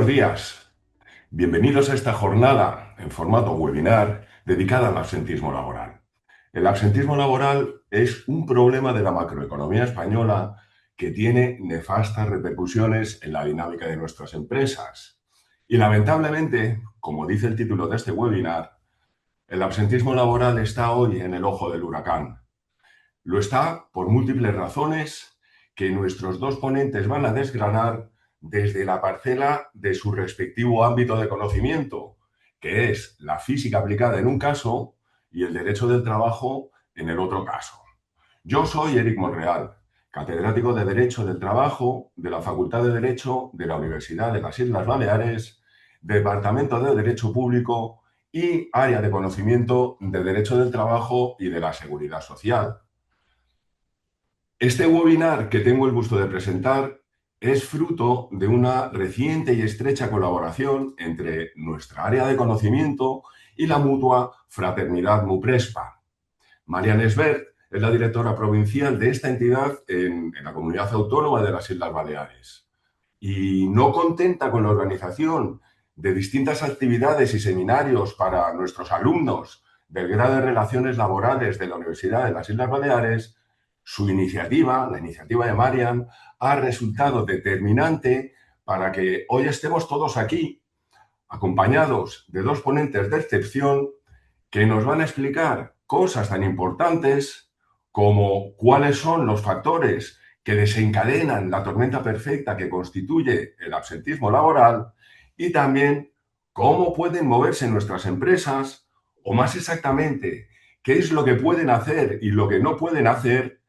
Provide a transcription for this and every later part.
Buenos días. Bienvenidos a esta jornada en formato webinar dedicada al absentismo laboral. El absentismo laboral es un problema de la macroeconomía española que tiene nefastas repercusiones en la dinámica de nuestras empresas. Y lamentablemente, como dice el título de este webinar, el absentismo laboral está hoy en el ojo del huracán. Lo está por múltiples razones que nuestros dos ponentes van a desgranar desde la parcela de su respectivo ámbito de conocimiento, que es la física aplicada en un caso y el derecho del trabajo en el otro caso. Yo soy Eric Monreal, catedrático de Derecho del Trabajo de la Facultad de Derecho de la Universidad de las Islas Baleares, Departamento de Derecho Público y área de conocimiento de Derecho del Trabajo y de la Seguridad Social. Este webinar que tengo el gusto de presentar es fruto de una reciente y estrecha colaboración entre nuestra área de conocimiento y la mutua Fraternidad Muprespa. Marian Esbert es la directora provincial de esta entidad en la Comunidad Autónoma de las Islas Baleares. Y no contenta con la organización de distintas actividades y seminarios para nuestros alumnos del grado de Relaciones Laborales de la Universidad de las Islas Baleares, su iniciativa, la iniciativa de Marian, ha resultado determinante para que hoy estemos todos aquí, acompañados de dos ponentes de excepción que nos van a explicar cosas tan importantes como cuáles son los factores que desencadenan la tormenta perfecta que constituye el absentismo laboral y también cómo pueden moverse nuestras empresas, o más exactamente, qué es lo que pueden hacer y lo que no pueden hacer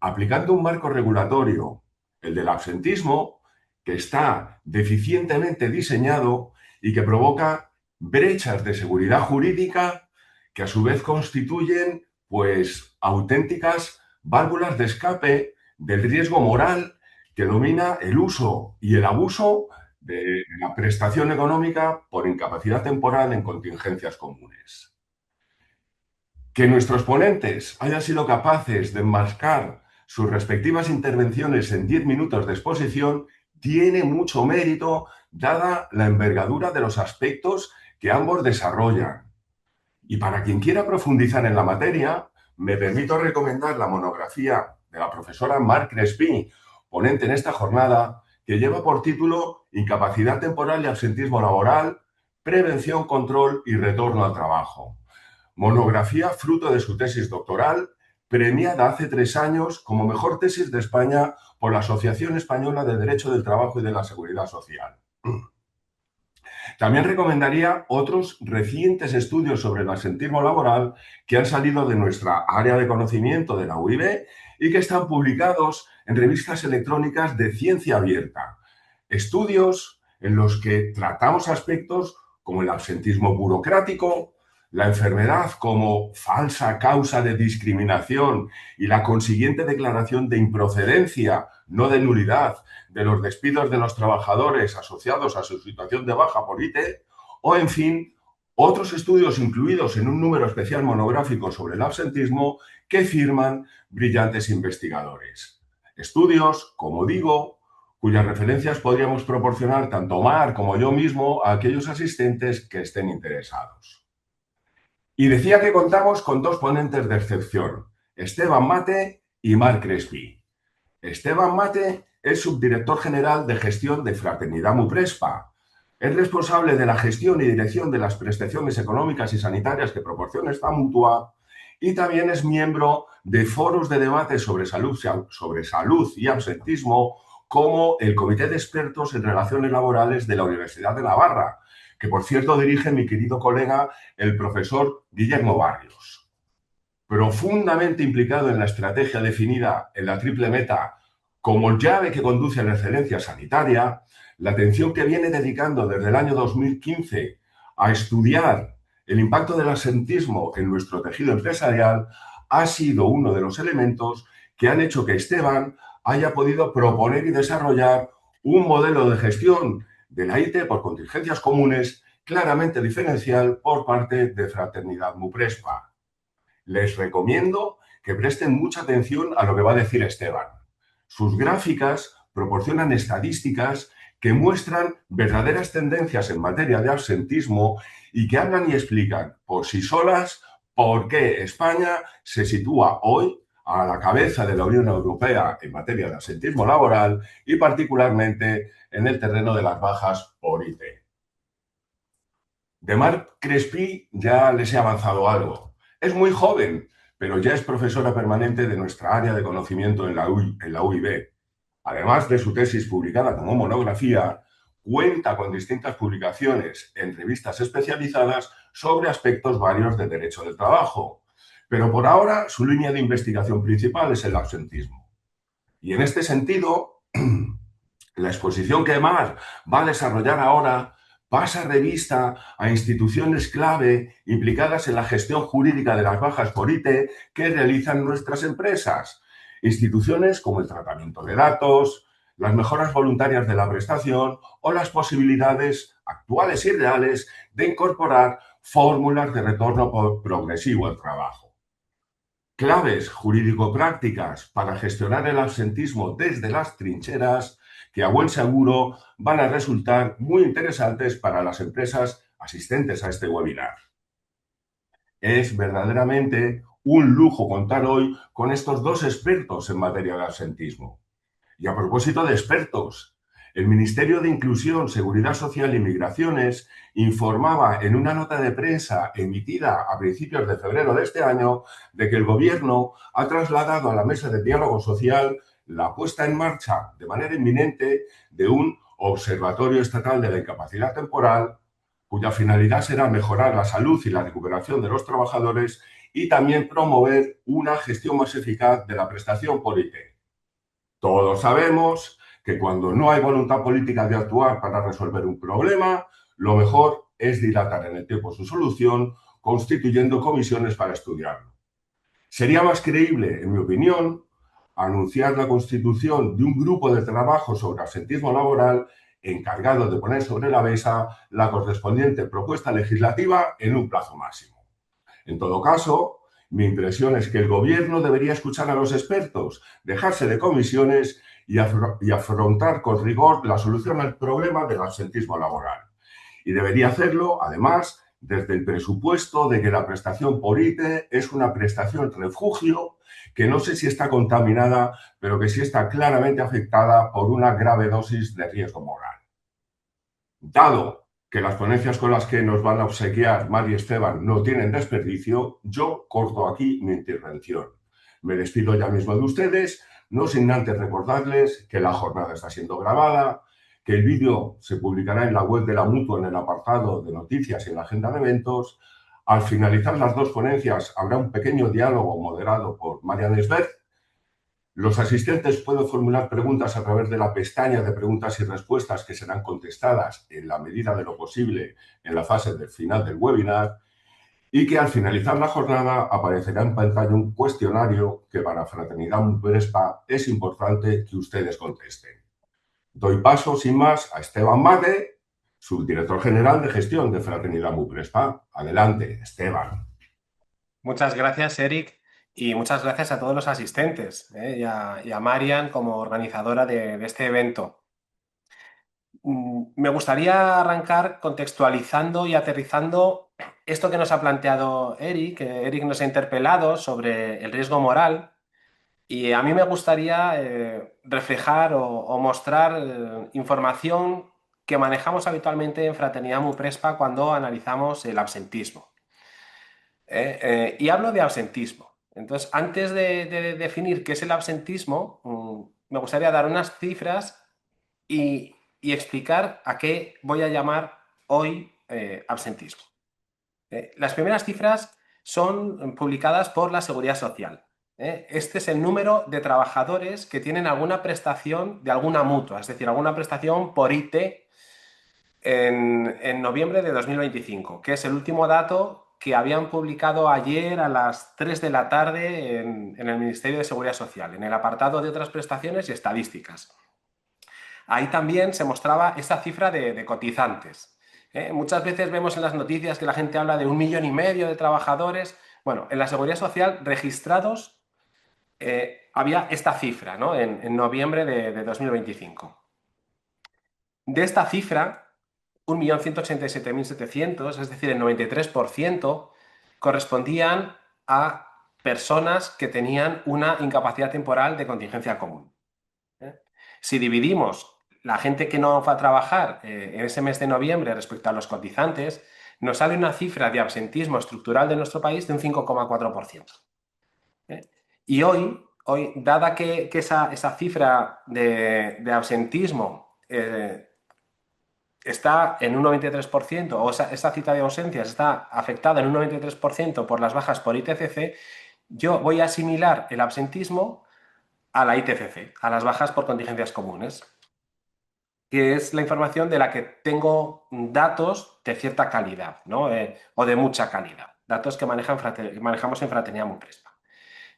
aplicando un marco regulatorio, el del absentismo, que está deficientemente diseñado y que provoca brechas de seguridad jurídica que a su vez constituyen, pues, auténticas válvulas de escape del riesgo moral que domina el uso y el abuso de la prestación económica por incapacidad temporal en contingencias comunes. Que nuestros ponentes hayan sido capaces de enmarcar sus respectivas intervenciones en 10 minutos de exposición tiene mucho mérito, dada la envergadura de los aspectos que ambos desarrollan. Y para quien quiera profundizar en la materia, me permito recomendar la monografía de la profesora Mar Crespí, ponente en esta jornada, que lleva por título Incapacidad temporal y absentismo laboral, prevención, control y retorno al trabajo. Monografía fruto de su tesis doctoral, premiada hace 3 años como mejor tesis de España por la Asociación Española de Derecho del Trabajo y de la Seguridad Social. También recomendaría otros recientes estudios sobre el absentismo laboral que han salido de nuestra área de conocimiento de la UIB y que están publicados en revistas electrónicas de ciencia abierta. Estudios en los que tratamos aspectos como el absentismo burocrático, la enfermedad como falsa causa de discriminación y la consiguiente declaración de improcedencia, no de nulidad, de los despidos de los trabajadores asociados a su situación de baja por ITE, o en fin, otros estudios incluidos en un número especial monográfico sobre el absentismo que firman brillantes investigadores. Estudios, como digo, cuyas referencias podríamos proporcionar tanto Omar como yo mismo a aquellos asistentes que estén interesados. Y decía que contamos con dos ponentes de excepción, Esteban Mate y Marc Crespi. Esteban Mate es subdirector general de gestión de Fraternidad Muprespa. Es responsable de la gestión y dirección de las prestaciones económicas y sanitarias que proporciona esta mutua y también es miembro de foros de debate sobre salud y absentismo, como el Comité de Expertos en Relaciones Laborales de la Universidad de Navarra, que por cierto dirige mi querido colega, el profesor Guillermo Barrios. Profundamente implicado en la estrategia definida en la triple meta como llave que conduce a la excelencia sanitaria, la atención que viene dedicando desde el año 2015 a estudiar el impacto del absentismo en nuestro tejido empresarial ha sido uno de los elementos que han hecho que Esteban haya podido proponer y desarrollar un modelo de gestión de la ITE por contingencias comunes claramente diferencial por parte de Fraternidad Muprespa. Les recomiendo que presten mucha atención a lo que va a decir Esteban. Sus gráficas proporcionan estadísticas que muestran verdaderas tendencias en materia de absentismo y que hablan y explican por sí solas por qué España se sitúa hoy a la cabeza de la Unión Europea en materia de absentismo laboral y particularmente en el terreno de las bajas por IT. De Mar Crespi ya les he avanzado algo. Es muy joven, pero ya es profesora permanente de nuestra área de conocimiento en la UIB. Además de su tesis publicada como monografía, cuenta con distintas publicaciones en revistas especializadas sobre aspectos varios de derecho del trabajo. Pero por ahora su línea de investigación principal es el absentismo. Y en este sentido, la exposición que Mar va a desarrollar ahora pasa revista a instituciones clave implicadas en la gestión jurídica de las bajas por IT que realizan nuestras empresas. Instituciones como el tratamiento de datos, las mejoras voluntarias de la prestación o las posibilidades actuales y reales de incorporar fórmulas de retorno progresivo al trabajo. Claves jurídico-prácticas para gestionar el absentismo desde las trincheras que a buen seguro van a resultar muy interesantes para las empresas asistentes a este webinar. Es verdaderamente un lujo contar hoy con estos dos expertos en materia de absentismo. Y a propósito de expertos, el Ministerio de Inclusión, Seguridad Social y Migraciones informaba en una nota de prensa emitida a principios de febrero de este año de que el Gobierno ha trasladado a la Mesa de Diálogo Social la puesta en marcha de manera inminente de un Observatorio Estatal de la Incapacidad Temporal, cuya finalidad será mejorar la salud y la recuperación de los trabajadores y también promover una gestión más eficaz de la prestación por IT. Todos sabemos que cuando no hay voluntad política de actuar para resolver un problema, lo mejor es dilatar en el tiempo su solución, constituyendo comisiones para estudiarlo. Sería más creíble, en mi opinión, anunciar la constitución de un grupo de trabajo sobre absentismo laboral encargado de poner sobre la mesa la correspondiente propuesta legislativa en un plazo máximo. En todo caso, mi impresión es que el Gobierno debería escuchar a los expertos, dejarse de comisiones y afrontar con rigor la solución al problema del absentismo laboral. Y debería hacerlo, además, desde el presupuesto de que la prestación por IT es una prestación refugio que no sé si está contaminada, pero que sí está claramente afectada por una grave dosis de riesgo moral. Dado que las ponencias con las que nos van a obsequiar Mar y Esteban no tienen desperdicio, yo corto aquí mi intervención. Me despido ya mismo de ustedes, no sin antes recordarles que la jornada está siendo grabada, que el vídeo se publicará en la web de la Mutua en el apartado de noticias y en la agenda de eventos. Al finalizar las dos ponencias habrá un pequeño diálogo moderado por Marian Esbert. Los asistentes pueden formular preguntas a través de la pestaña de preguntas y respuestas que serán contestadas en la medida de lo posible en la fase del final del webinar y que al finalizar la jornada aparecerá en pantalla un cuestionario que para Fraternidad Muprespa es importante que ustedes contesten. Doy paso, sin más, a Esteban Made, subdirector general de gestión de Fraternidad Muprespa. Adelante, Esteban. Muchas gracias, Eric, y muchas gracias a todos los asistentes y a Marian como organizadora de este evento. Me gustaría arrancar contextualizando y aterrizando esto que nos ha planteado Eric. Eric nos ha interpelado sobre el riesgo moral y a mí me gustaría reflejar o mostrar información que manejamos habitualmente en Fraternidad Muprespa cuando analizamos el absentismo. Y hablo de absentismo. Entonces, antes de definir qué es el absentismo, me gustaría dar unas cifras y explicar a qué voy a llamar hoy absentismo. Las primeras cifras son publicadas por la Seguridad Social. Este es el número de trabajadores que tienen alguna prestación de alguna mutua, es decir, alguna prestación por IT en noviembre de 2025, que es el último dato que habían publicado ayer a las 3 de la tarde en el Ministerio de Seguridad Social, en el apartado de otras prestaciones y estadísticas. Ahí también se mostraba esta cifra de cotizantes. Muchas veces vemos en las noticias que la gente habla de 1,5 millones de trabajadores. Bueno, en la Seguridad Social registrados había esta cifra, ¿no? en noviembre de 2025. De esta cifra, 1.187.700, es decir, el 93%, correspondían a personas que tenían una incapacidad temporal de contingencia común. Si dividimos la gente que no va a trabajar en ese mes de noviembre respecto a los cotizantes, nos sale una cifra de absentismo estructural de nuestro país de un 5,4%. Y hoy, dada que esa cifra de absentismo está en un 93%, o esa cifra de ausencias está afectada en un 93% por las bajas por ITCC, yo voy a asimilar el absentismo a la ITCC, a las bajas por contingencias comunes, que es la información de la que tengo datos de cierta calidad, ¿no? O de mucha calidad, datos que manejamos en Fraternidad Muprespa.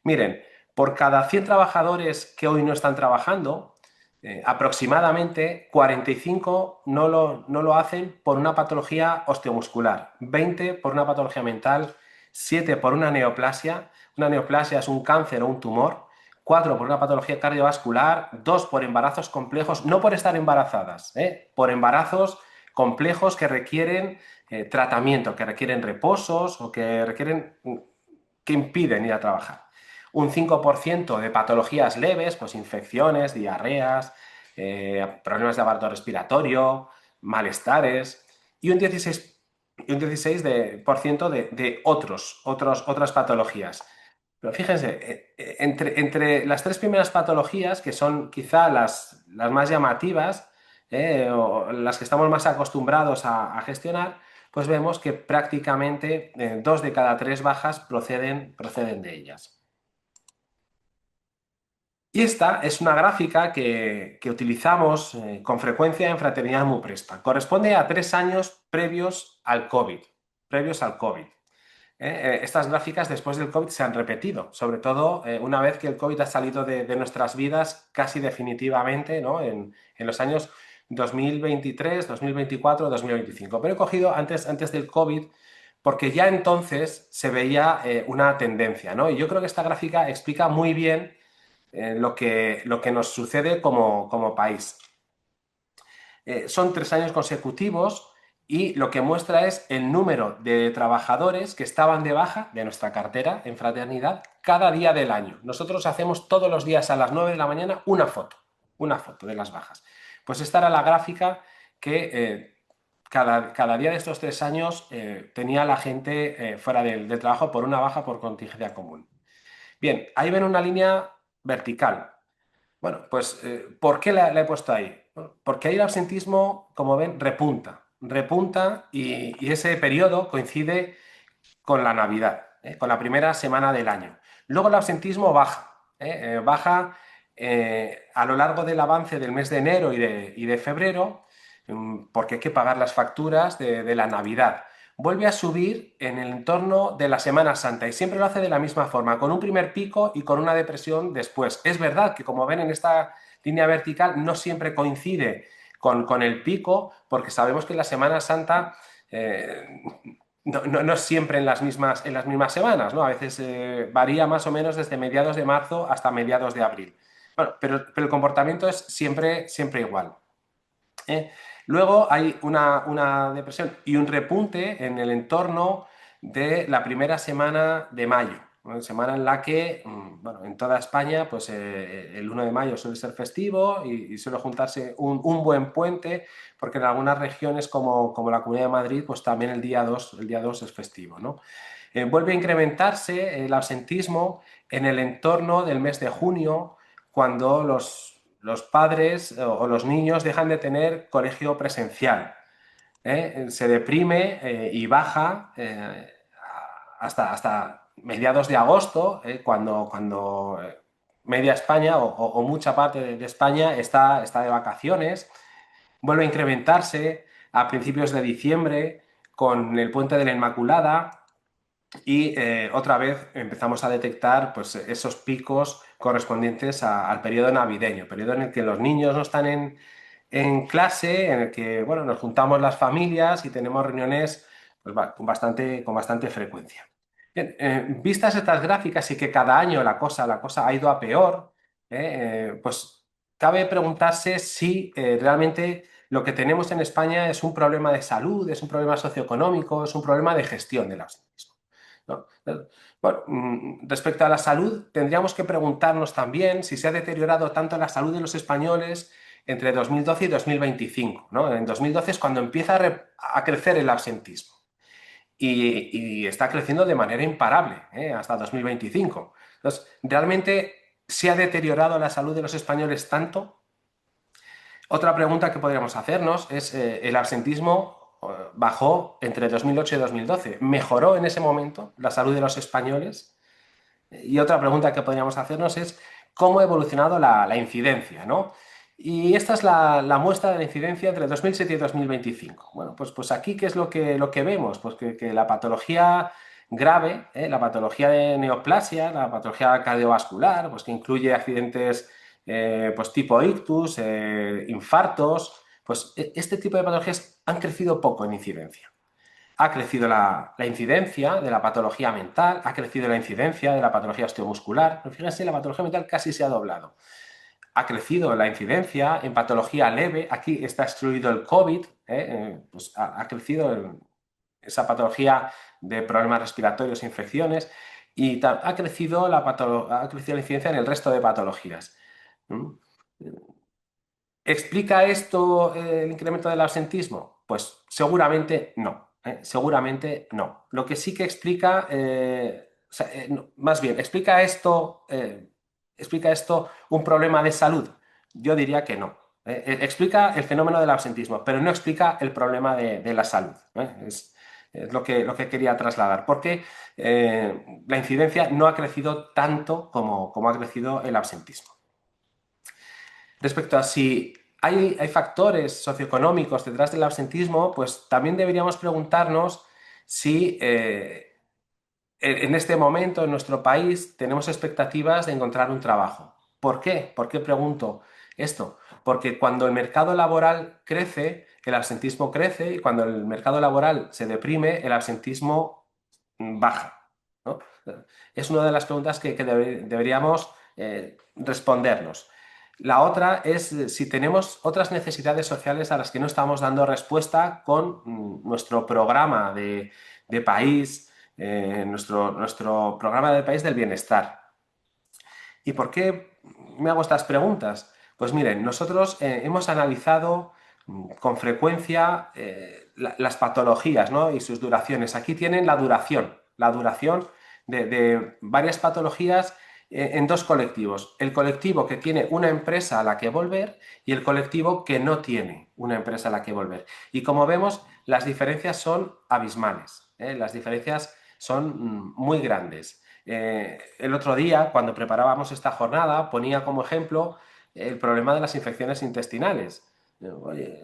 Miren, por cada 100 trabajadores que hoy no están trabajando, aproximadamente 45 no lo hacen por una patología osteomuscular, 20 por una patología mental, 7 por una neoplasia. Una neoplasia es un cáncer o un tumor. 4 por una patología cardiovascular, 2 por embarazos complejos, no por estar embarazadas, por embarazos complejos que requieren tratamiento, que requieren reposos o que impiden ir a trabajar. Un 5% de patologías leves, pues infecciones, diarreas, problemas de aparato respiratorio, malestares, y un 16% de otras patologías. Pero fíjense, entre las tres primeras patologías, que son quizá las más llamativas, o las que estamos más acostumbrados a gestionar, pues vemos que prácticamente 2 de cada 3 bajas proceden de ellas. Y esta es una gráfica que utilizamos con frecuencia en Fraternidad Muprespa. Corresponde a 3 años previos al COVID. Estas gráficas después del COVID se han repetido, sobre todo una vez que el COVID ha salido de nuestras vidas casi definitivamente, ¿no? En los años 2023, 2024, 2025. Pero he cogido antes del COVID porque ya entonces se veía una tendencia, ¿no? Y yo creo que esta gráfica explica muy bien lo que nos sucede como país. Son 3 años consecutivos y lo que muestra es el número de trabajadores que estaban de baja de nuestra cartera en Fraternidad cada día del año. Nosotros hacemos todos los días a las 9 de la mañana una foto de las bajas. Pues esta era la gráfica que cada día de estos 3 años tenía la gente fuera del trabajo por una baja por contingencia común. Bien, ahí ven una línea vertical. Bueno, pues ¿por qué la he puesto ahí? Bueno, porque ahí el absentismo, como ven, repunta y ese periodo coincide con la Navidad, con la primera semana del año. Luego el absentismo baja a lo largo del avance del mes de enero y de febrero, porque hay que pagar las facturas de la Navidad. Vuelve a subir en el entorno de la Semana Santa y siempre lo hace de la misma forma, con un primer pico y con una depresión después. Es verdad que, como ven en esta línea vertical, no siempre coincide con el pico, porque sabemos que en la Semana Santa no siempre en las mismas semanas, ¿no? A veces varía más o menos desde mediados de marzo hasta mediados de abril. Bueno, pero el comportamiento es siempre igual. Luego hay una depresión y un repunte en el entorno de la primera semana de mayo, ¿no? Semana en la que, bueno, en toda España, pues el 1 de mayo suele ser festivo y suele juntarse un buen puente, porque en algunas regiones como la Comunidad de Madrid, pues también el día 2 es festivo, ¿no? Vuelve a incrementarse el absentismo en el entorno del mes de junio, cuando los padres o los niños dejan de tener colegio presencial. Se deprime y baja hasta mediados de agosto, cuando media España o mucha parte de España está de vacaciones. Vuelve a incrementarse a principios de diciembre con el Puente de la Inmaculada y otra vez empezamos a detectar, pues, esos picos correspondientes al periodo navideño, periodo en el que los niños no están en clase, en el que, bueno, nos juntamos las familias y tenemos reuniones, pues, con bastante frecuencia. Bien, vistas estas gráficas y que cada año la cosa ha ido a peor, pues cabe preguntarse si realmente lo que tenemos en España es un problema de salud, es un problema socioeconómico, es un problema de gestión del absentismo, ¿no? Bueno, respecto a la salud, tendríamos que preguntarnos también si se ha deteriorado tanto la salud de los españoles entre 2012 y 2025, ¿no? En 2012 es cuando empieza a crecer el absentismo y está creciendo de manera imparable, hasta 2025. Entonces, ¿realmente se ha deteriorado la salud de los españoles tanto? Otra pregunta que podríamos hacernos es, ¿el absentismo bajó entre 2008 y 2012? ¿Mejoró en ese momento la salud de los españoles? Y otra pregunta que podríamos hacernos es, ¿cómo ha evolucionado la incidencia, ¿no? Y esta es la muestra de la incidencia entre 2007 y 2025. Bueno, pues aquí, ¿qué es lo que vemos? Pues que la patología grave, la patología de neoplasia, la patología cardiovascular, pues que incluye accidentes pues tipo ictus, infartos, pues este tipo de patologías han crecido poco en incidencia. Ha crecido la incidencia de la patología mental, ha crecido la incidencia de la patología osteomuscular. Pero fíjense, la patología mental casi se ha doblado. Ha crecido la incidencia en patología leve. Aquí está excluido el COVID. Pues ha crecido esa patología de problemas respiratorios e infecciones. Y ha crecido ha crecido la incidencia en el resto de patologías. ¿Mm? ¿Explica esto el incremento del absentismo? Pues seguramente no. Seguramente no. Lo que sí que explica, o sea, no, más bien, ¿explica esto un problema de salud? Yo diría que no. Explica el fenómeno del absentismo, pero no explica el problema de la salud. Es lo que quería trasladar, porque la incidencia no ha crecido tanto como ha crecido el absentismo. Respecto a si hay factores socioeconómicos detrás del absentismo, pues también deberíamos preguntarnos si en este momento en nuestro país tenemos expectativas de encontrar un trabajo. ¿Por qué? ¿Por qué pregunto esto? Porque cuando el mercado laboral crece, el absentismo crece y cuando el mercado laboral se deprime, el absentismo baja, ¿no? Es una de las preguntas que deberíamos respondernos. La otra es si tenemos otras necesidades sociales a las que no estamos dando respuesta con nuestro programa de país, nuestro programa de país del bienestar. ¿Y por qué me hago estas preguntas? Pues miren, nosotros hemos analizado con frecuencia las patologías, ¿no? Y sus duraciones. Aquí tienen la duración de varias patologías en dos colectivos. El colectivo que tiene una empresa a la que volver y el colectivo que no tiene una empresa a la que volver. Y como vemos, las diferencias son abismales, las diferencias son muy grandes. El otro día, cuando preparábamos esta jornada, ponía como ejemplo el problema de las infecciones intestinales. Oye,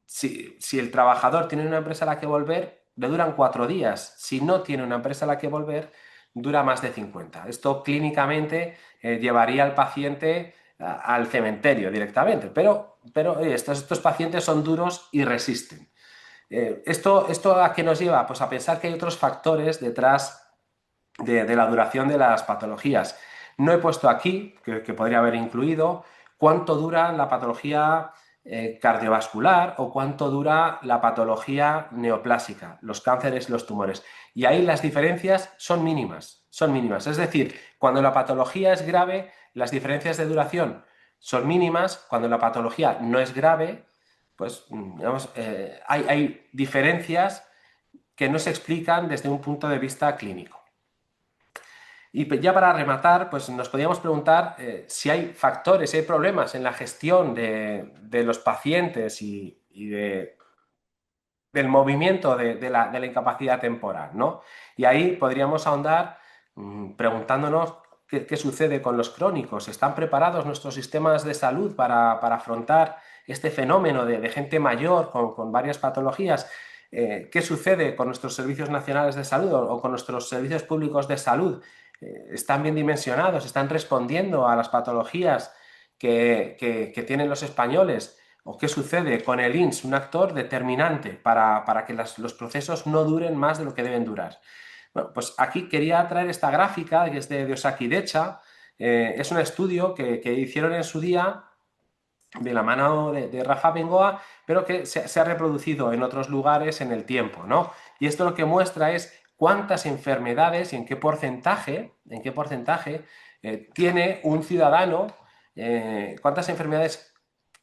si el trabajador tiene una empresa a la que volver, le duran 4 días. Si no tiene una empresa a la que volver, dura más de 50. Esto clínicamente llevaría al paciente al cementerio directamente, pero oye, estos pacientes son duros y resisten. ¿Esto a qué nos lleva? Pues a pensar que hay otros factores detrás de la duración de las patologías. No he puesto aquí, que podría haber incluido, cuánto dura la patología cardiovascular o cuánto dura la patología neoplásica, los cánceres y los tumores. Y ahí las diferencias son mínimas, son mínimas. Es decir, cuando la patología es grave, las diferencias de duración son mínimas. Cuando la patología no es grave, pues digamos, hay diferencias que no se explican desde un punto de vista clínico. Y ya para rematar, pues nos podríamos preguntar si hay factores, si hay problemas en la gestión de los pacientes del movimiento de la incapacidad temporal, ¿no? Y ahí podríamos ahondar preguntándonos qué sucede con los crónicos. ¿Están preparados nuestros sistemas de salud para afrontar este fenómeno de gente mayor con varias patologías? ¿Qué sucede con nuestros servicios nacionales de salud o con nuestros servicios públicos de salud? ¿Están bien dimensionados? ¿Están respondiendo a las patologías que tienen los españoles? ¿O qué sucede con el INS, un actor determinante para que los procesos no duren más de lo que deben durar? Bueno, pues aquí quería traer esta gráfica que es de Osakidecha. Es un estudio que hicieron en su día de la mano de Rafa Bengoa, pero que se ha reproducido en otros lugares en el tiempo, ¿no? Y esto lo que muestra es cuántas enfermedades y en qué porcentaje tiene un ciudadano, cuántas enfermedades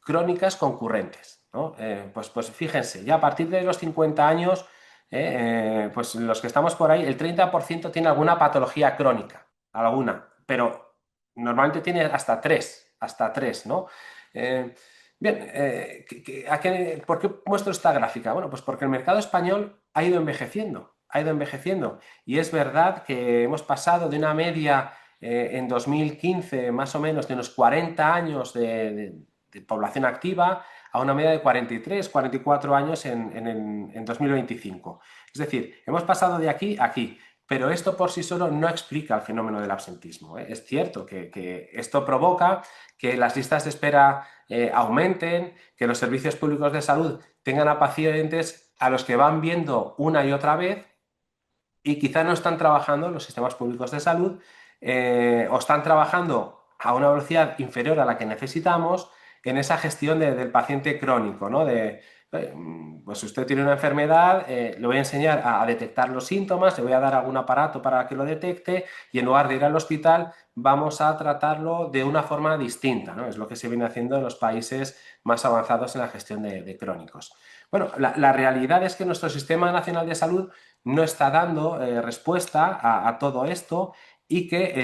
crónicas concurrentes, ¿no? Pues fíjense, ya a partir de los 50 años, pues los que estamos por ahí, el 30% tiene alguna patología crónica, alguna, pero normalmente tiene hasta tres, ¿no? Eh, Bien, ¿por qué muestro esta gráfica? Bueno, pues porque el mercado español ha ido envejeciendo. Y es verdad que hemos pasado de una media en 2015 más o menos de unos 40 años de población activa a una media de 43, 44 años en 2025. Es decir, hemos pasado de aquí a aquí. Pero esto por sí solo no explica el fenómeno del absentismo, ¿eh? Es cierto que esto provoca que las listas de espera aumenten, que los servicios públicos de salud tengan a pacientes a los que van viendo una y otra vez y quizá no están trabajando en los sistemas públicos de salud o están trabajando a una velocidad inferior a la que necesitamos en esa gestión del paciente crónico, ¿no? Pues usted tiene una enfermedad, le voy a enseñar a detectar los síntomas, le voy a dar algún aparato para que lo detecte y en lugar de ir al hospital vamos a tratarlo de una forma distinta, ¿no? Es lo que se viene haciendo en los países más avanzados en la gestión de crónicos. Bueno, la realidad es que nuestro Sistema Nacional de Salud no está dando respuesta a todo esto y que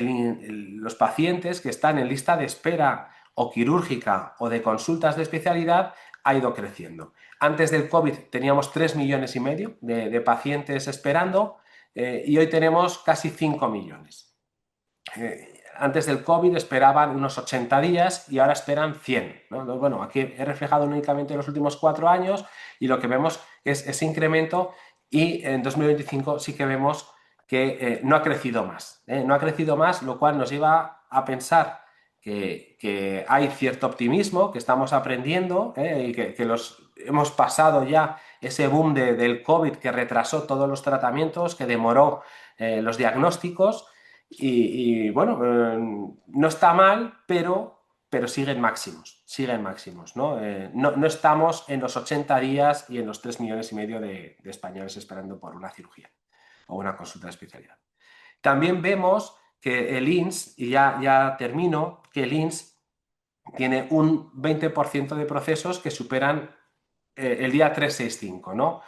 los pacientes que están en lista de espera o quirúrgica o de consultas de especialidad ha ido creciendo. Antes del COVID teníamos 3,5 millones de pacientes esperando y hoy tenemos casi 5 millones. Antes del COVID esperaban unos 80 días y ahora esperan 100, ¿no? Entonces, bueno, aquí he reflejado únicamente los últimos 4 años y lo que vemos es ese incremento y en 2025 sí que vemos que no ha crecido más. No ha crecido más, lo cual nos lleva a pensar que hay cierto optimismo, que estamos aprendiendo y que hemos pasado ya ese boom del COVID que retrasó todos los tratamientos, que demoró los diagnósticos bueno, no está mal, pero siguen máximos, ¿no? No estamos en los 80 días y en los 3,5 millones de españoles esperando por una cirugía o una consulta de especialidad. También vemos que el INS, y ya termino, que el INS tiene un 20% de procesos que superan el día 365, ¿no?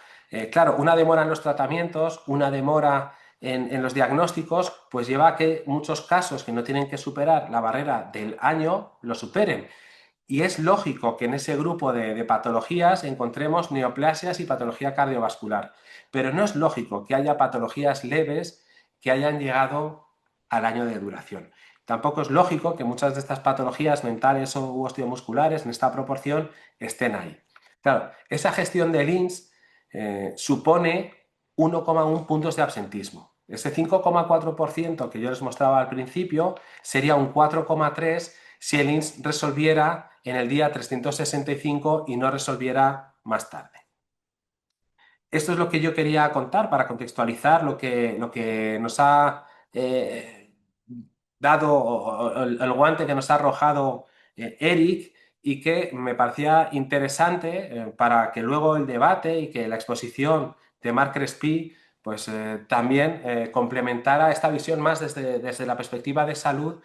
Claro, una demora en los tratamientos, una demora en los diagnósticos, pues lleva a que muchos casos que no tienen que superar la barrera del año lo superen. Y es lógico que en ese grupo de patologías encontremos neoplasias y patología cardiovascular, pero no es lógico que haya patologías leves que hayan llegado al año de duración. Tampoco es lógico que muchas de estas patologías mentales o osteomusculares en esta proporción estén ahí. Claro, esa gestión del INS supone 1,1 puntos de absentismo. Ese 5,4% que yo les mostraba al principio sería un 4,3 si el INS resolviera en el día 365 y no resolviera más tarde. Esto es lo que yo quería contar para contextualizar lo que nos ha dado el guante que nos ha arrojado Eric y que me parecía interesante para que luego el debate y que la exposición de Marc Crespi pues también complementara esta visión más desde la perspectiva de salud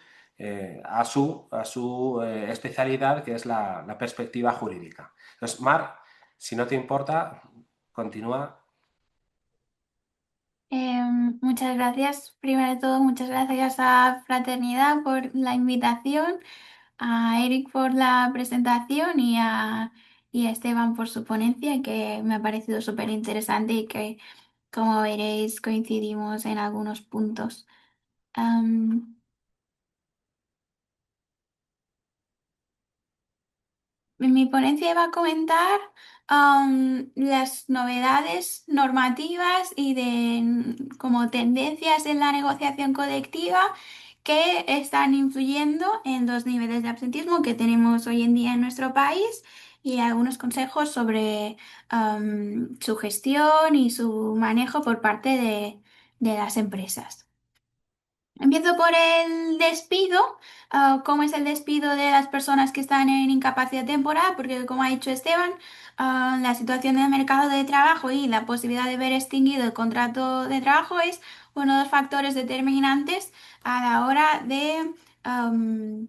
a su especialidad, que es la perspectiva jurídica. Entonces, Marc, si no te importa, continúa. Muchas gracias. Primero de todo, muchas gracias a Fraternidad por la invitación, a Eric por la presentación y a Esteban por su ponencia, que me ha parecido súper interesante y que, como veréis, coincidimos en algunos puntos. En mi ponencia iba a comentar las novedades normativas y de como tendencias en la negociación colectiva que están influyendo en los niveles de absentismo que tenemos hoy en día en nuestro país y algunos consejos sobre su gestión y su manejo por parte de las empresas. Empiezo por el despido. ¿Cómo es el despido de las personas que están en incapacidad temporal? Porque como ha dicho Esteban, la situación del mercado de trabajo y la posibilidad de ver extinguido el contrato de trabajo es uno de los factores determinantes a la hora de am,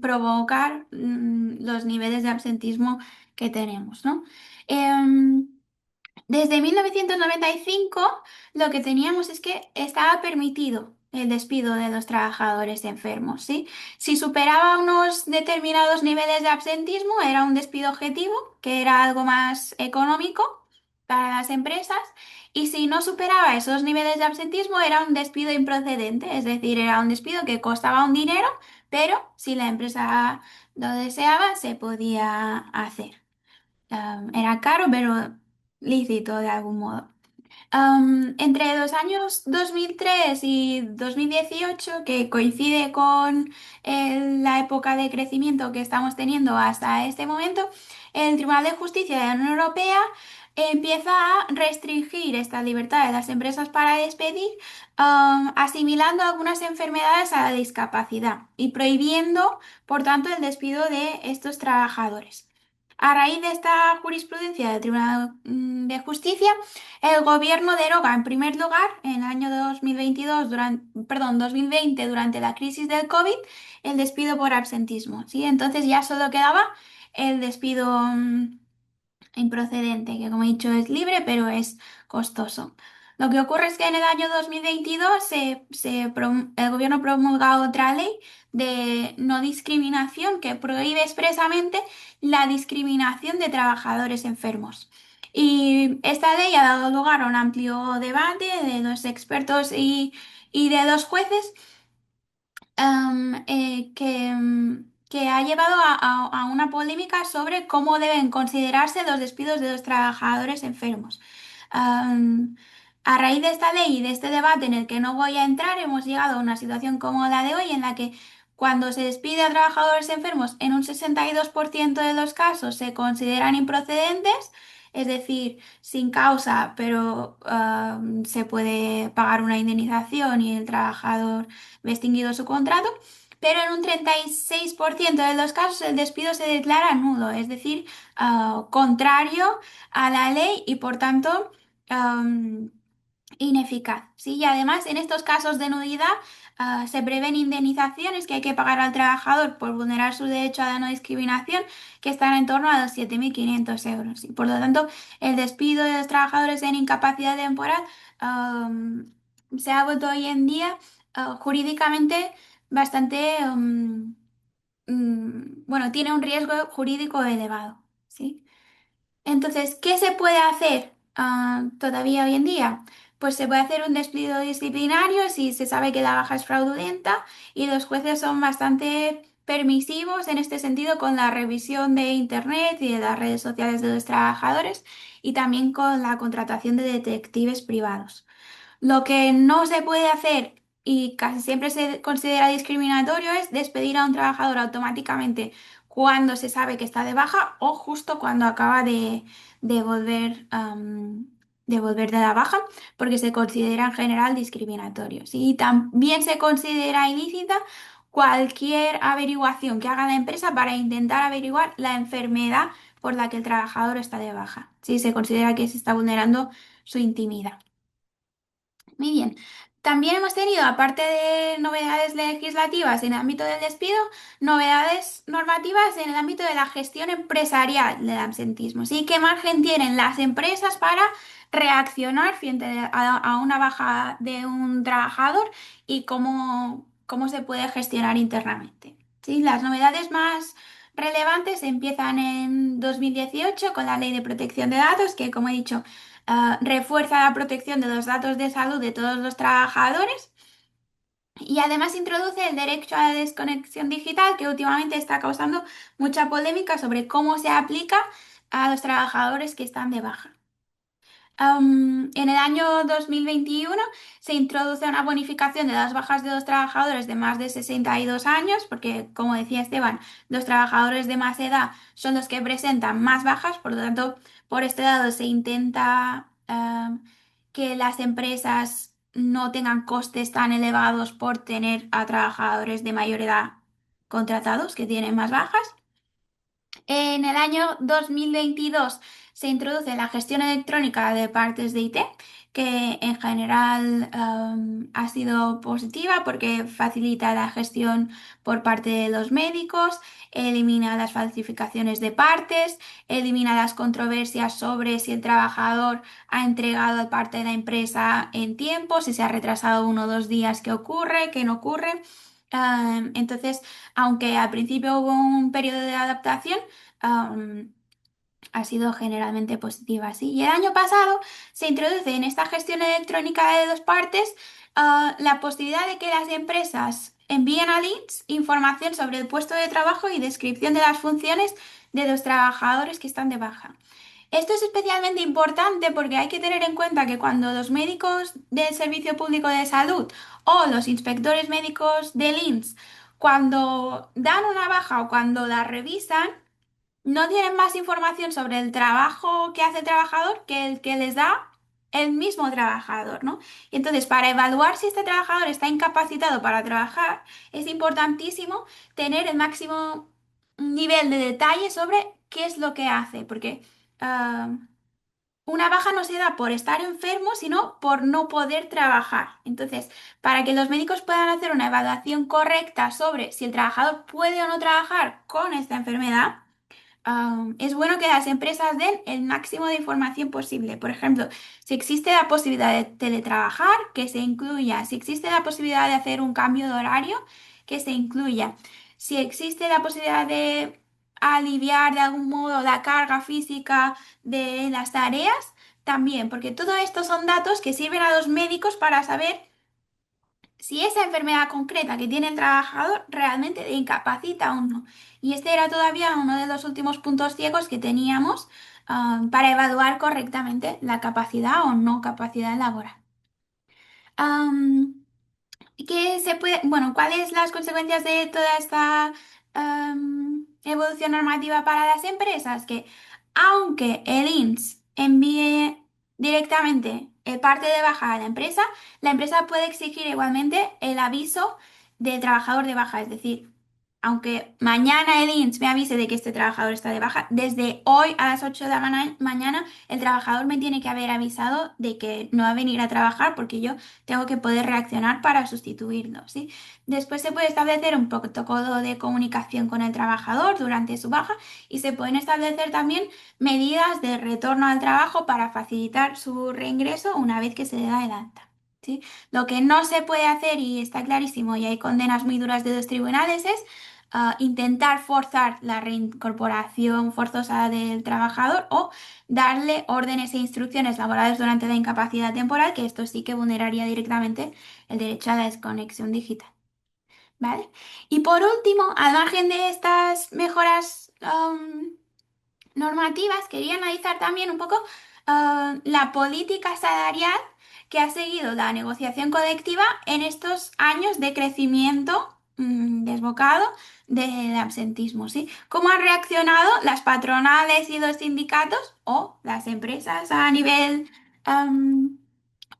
provocar los niveles de absentismo que tenemos, ¿no? Em, Desde 1995 lo que teníamos es que estaba permitido el despido de los trabajadores enfermos, ¿sí? Si superaba unos determinados niveles de absentismo, era un despido objetivo, que era algo más económico para las empresas, y si no superaba esos niveles de absentismo, era un despido improcedente, es decir, era un despido que costaba un dinero, pero si la empresa lo deseaba, se podía hacer. Era caro, pero lícito de algún modo. Entre los años 2003 y 2018, que coincide con la época de crecimiento que estamos teniendo hasta este momento, el Tribunal de Justicia de la Unión Europea empieza a restringir esta libertad de las empresas para despedir, asimilando algunas enfermedades a la discapacidad y prohibiendo, por tanto, el despido de estos trabajadores. A raíz de esta jurisprudencia del Tribunal de Justicia, el gobierno deroga en primer lugar en el año 2022 2020 durante la crisis del COVID el despido por absentismo, ¿sí? Entonces ya solo quedaba el despido improcedente, que como he dicho es libre, pero es costoso. Lo que ocurre es que en el año 2022 el gobierno promulga otra ley de no discriminación que prohíbe expresamente la discriminación de trabajadores enfermos. Y esta ley ha dado lugar a un amplio debate de los expertos y de los jueces, que ha llevado a una polémica sobre cómo deben considerarse los despidos de los trabajadores enfermos. Am, a raíz de esta ley y de este debate en el que no voy a entrar, hemos llegado a una situación como la de hoy en la que cuando se despide a trabajadores enfermos, en un 62% de los casos se consideran improcedentes, es decir, sin causa, pero se puede pagar una indemnización y el trabajador ve extinguido su contrato, pero en un 36% de los casos el despido se declara nulo, es decir, contrario a la ley y por tanto am, ineficaz. ¿Sí? Y además, en estos casos de nulidad, se prevén indemnizaciones que hay que pagar al trabajador por vulnerar su derecho a la no discriminación, que están en torno a los 7.500 euros. Y por lo tanto, el despido de los trabajadores en incapacidad temporal se ha vuelto hoy en día jurídicamente bastante, bueno, tiene un riesgo jurídico elevado. ¿Sí? Entonces, ¿qué se puede hacer todavía hoy en día? Pues se puede hacer un despido disciplinario si se sabe que la baja es fraudulenta y los jueces son bastante permisivos en este sentido con la revisión de Internet y de las redes sociales de los trabajadores y también con la contratación de detectives privados. Lo que no se puede hacer y casi siempre se considera discriminatorio es despedir a un trabajador automáticamente cuando se sabe que está de baja o justo cuando acaba de volver, de volver de la baja, porque se considera en general discriminatorio. ¿Sí? Y también se considera ilícita cualquier averiguación que haga la empresa para intentar averiguar la enfermedad por la que el trabajador está de baja. Sí, se considera que se está vulnerando su intimidad. Muy bien. También hemos tenido, aparte de novedades legislativas en el ámbito del despido, novedades normativas en el ámbito de la gestión empresarial del absentismo. ¿Sí? ¿Qué margen tienen las empresas para reaccionar frente a una baja de un trabajador y cómo se puede gestionar internamente? ¿Sí? Las novedades más relevantes empiezan en 2018 con la Ley de Protección de Datos, que como he dicho, refuerza la protección de los datos de salud de todos los trabajadores y además introduce el derecho a la desconexión digital que últimamente está causando mucha polémica sobre cómo se aplica a los trabajadores que están de baja. En el año 2021 se introduce una bonificación de las bajas de los trabajadores de más de 62 años, porque como decía Esteban, los trabajadores de más edad son los que presentan más bajas, por lo tanto, por este lado se intenta que las empresas no tengan costes tan elevados por tener a trabajadores de mayor edad contratados que tienen más bajas. En el año 2022 se introduce la gestión electrónica de partes de IT, que en general ha sido positiva porque facilita la gestión por parte de los médicos, elimina las falsificaciones de partes, elimina las controversias sobre si el trabajador ha entregado el parte de la empresa en tiempo, si se ha retrasado 1 o 2 días, qué ocurre, qué no ocurre. Entonces, aunque al principio hubo un periodo de adaptación, am, ha sido generalmente positiva, ¿sí? Y el año pasado se introduce en esta gestión electrónica de dos partes la posibilidad de que las empresas envíen a LINS información sobre el puesto de trabajo y descripción de las funciones de los trabajadores que están de baja. Esto es especialmente importante porque hay que tener en cuenta que cuando los médicos del Servicio Público de Salud o los inspectores médicos del INS, cuando dan una baja o cuando la revisan, no tienen más información sobre el trabajo que hace el trabajador que el que les da el mismo trabajador, ¿no? Y entonces, para evaluar si este trabajador está incapacitado para trabajar, es importantísimo tener el máximo nivel de detalle sobre qué es lo que hace, porque ah, una baja no se da por estar enfermo, sino por no poder trabajar. Entonces, para que los médicos puedan hacer una evaluación correcta sobre si el trabajador puede o no trabajar con esta enfermedad, es bueno que las empresas den el máximo de información posible. Por ejemplo, si existe la posibilidad de teletrabajar, que se incluya. Si existe la posibilidad de hacer un cambio de horario, que se incluya. Si existe la posibilidad de aliviar de algún modo la carga física de las tareas, también, porque todo esto son datos que sirven a los médicos para saber si esa enfermedad concreta que tiene el trabajador realmente le incapacita o no. Y este era todavía uno de los últimos puntos ciegos que teníamos, para evaluar correctamente la capacidad o no capacidad laboral. Am, bueno, ¿cuáles las consecuencias de toda esta evolución normativa para las empresas? Que aunque el INS envíe directamente el parte de baja a la empresa puede exigir igualmente el aviso del trabajador de baja. Es decir, aunque mañana el INS me avise de que este trabajador está de baja, desde hoy a las 8 de la mañana el trabajador me tiene que haber avisado de que no va a venir a trabajar porque yo tengo que poder reaccionar para sustituirlo, ¿sí? Después se puede establecer un protocolo de comunicación con el trabajador durante su baja y se pueden establecer también medidas de retorno al trabajo para facilitar su reingreso una vez que se le da el alta, ¿sí? Lo que no se puede hacer, y está clarísimo, y hay condenas muy duras de los tribunales, es intentar forzar la reincorporación forzosa del trabajador o darle órdenes e instrucciones laborales durante la incapacidad temporal, que esto sí que vulneraría directamente el derecho a la desconexión digital. ¿Vale? Y por último, al margen de estas mejoras normativas, quería analizar también un poco la política salarial que ha seguido la negociación colectiva en estos años de crecimiento desbocado del absentismo, ¿sí? ¿Cómo han reaccionado las patronales y los sindicatos o las empresas a nivel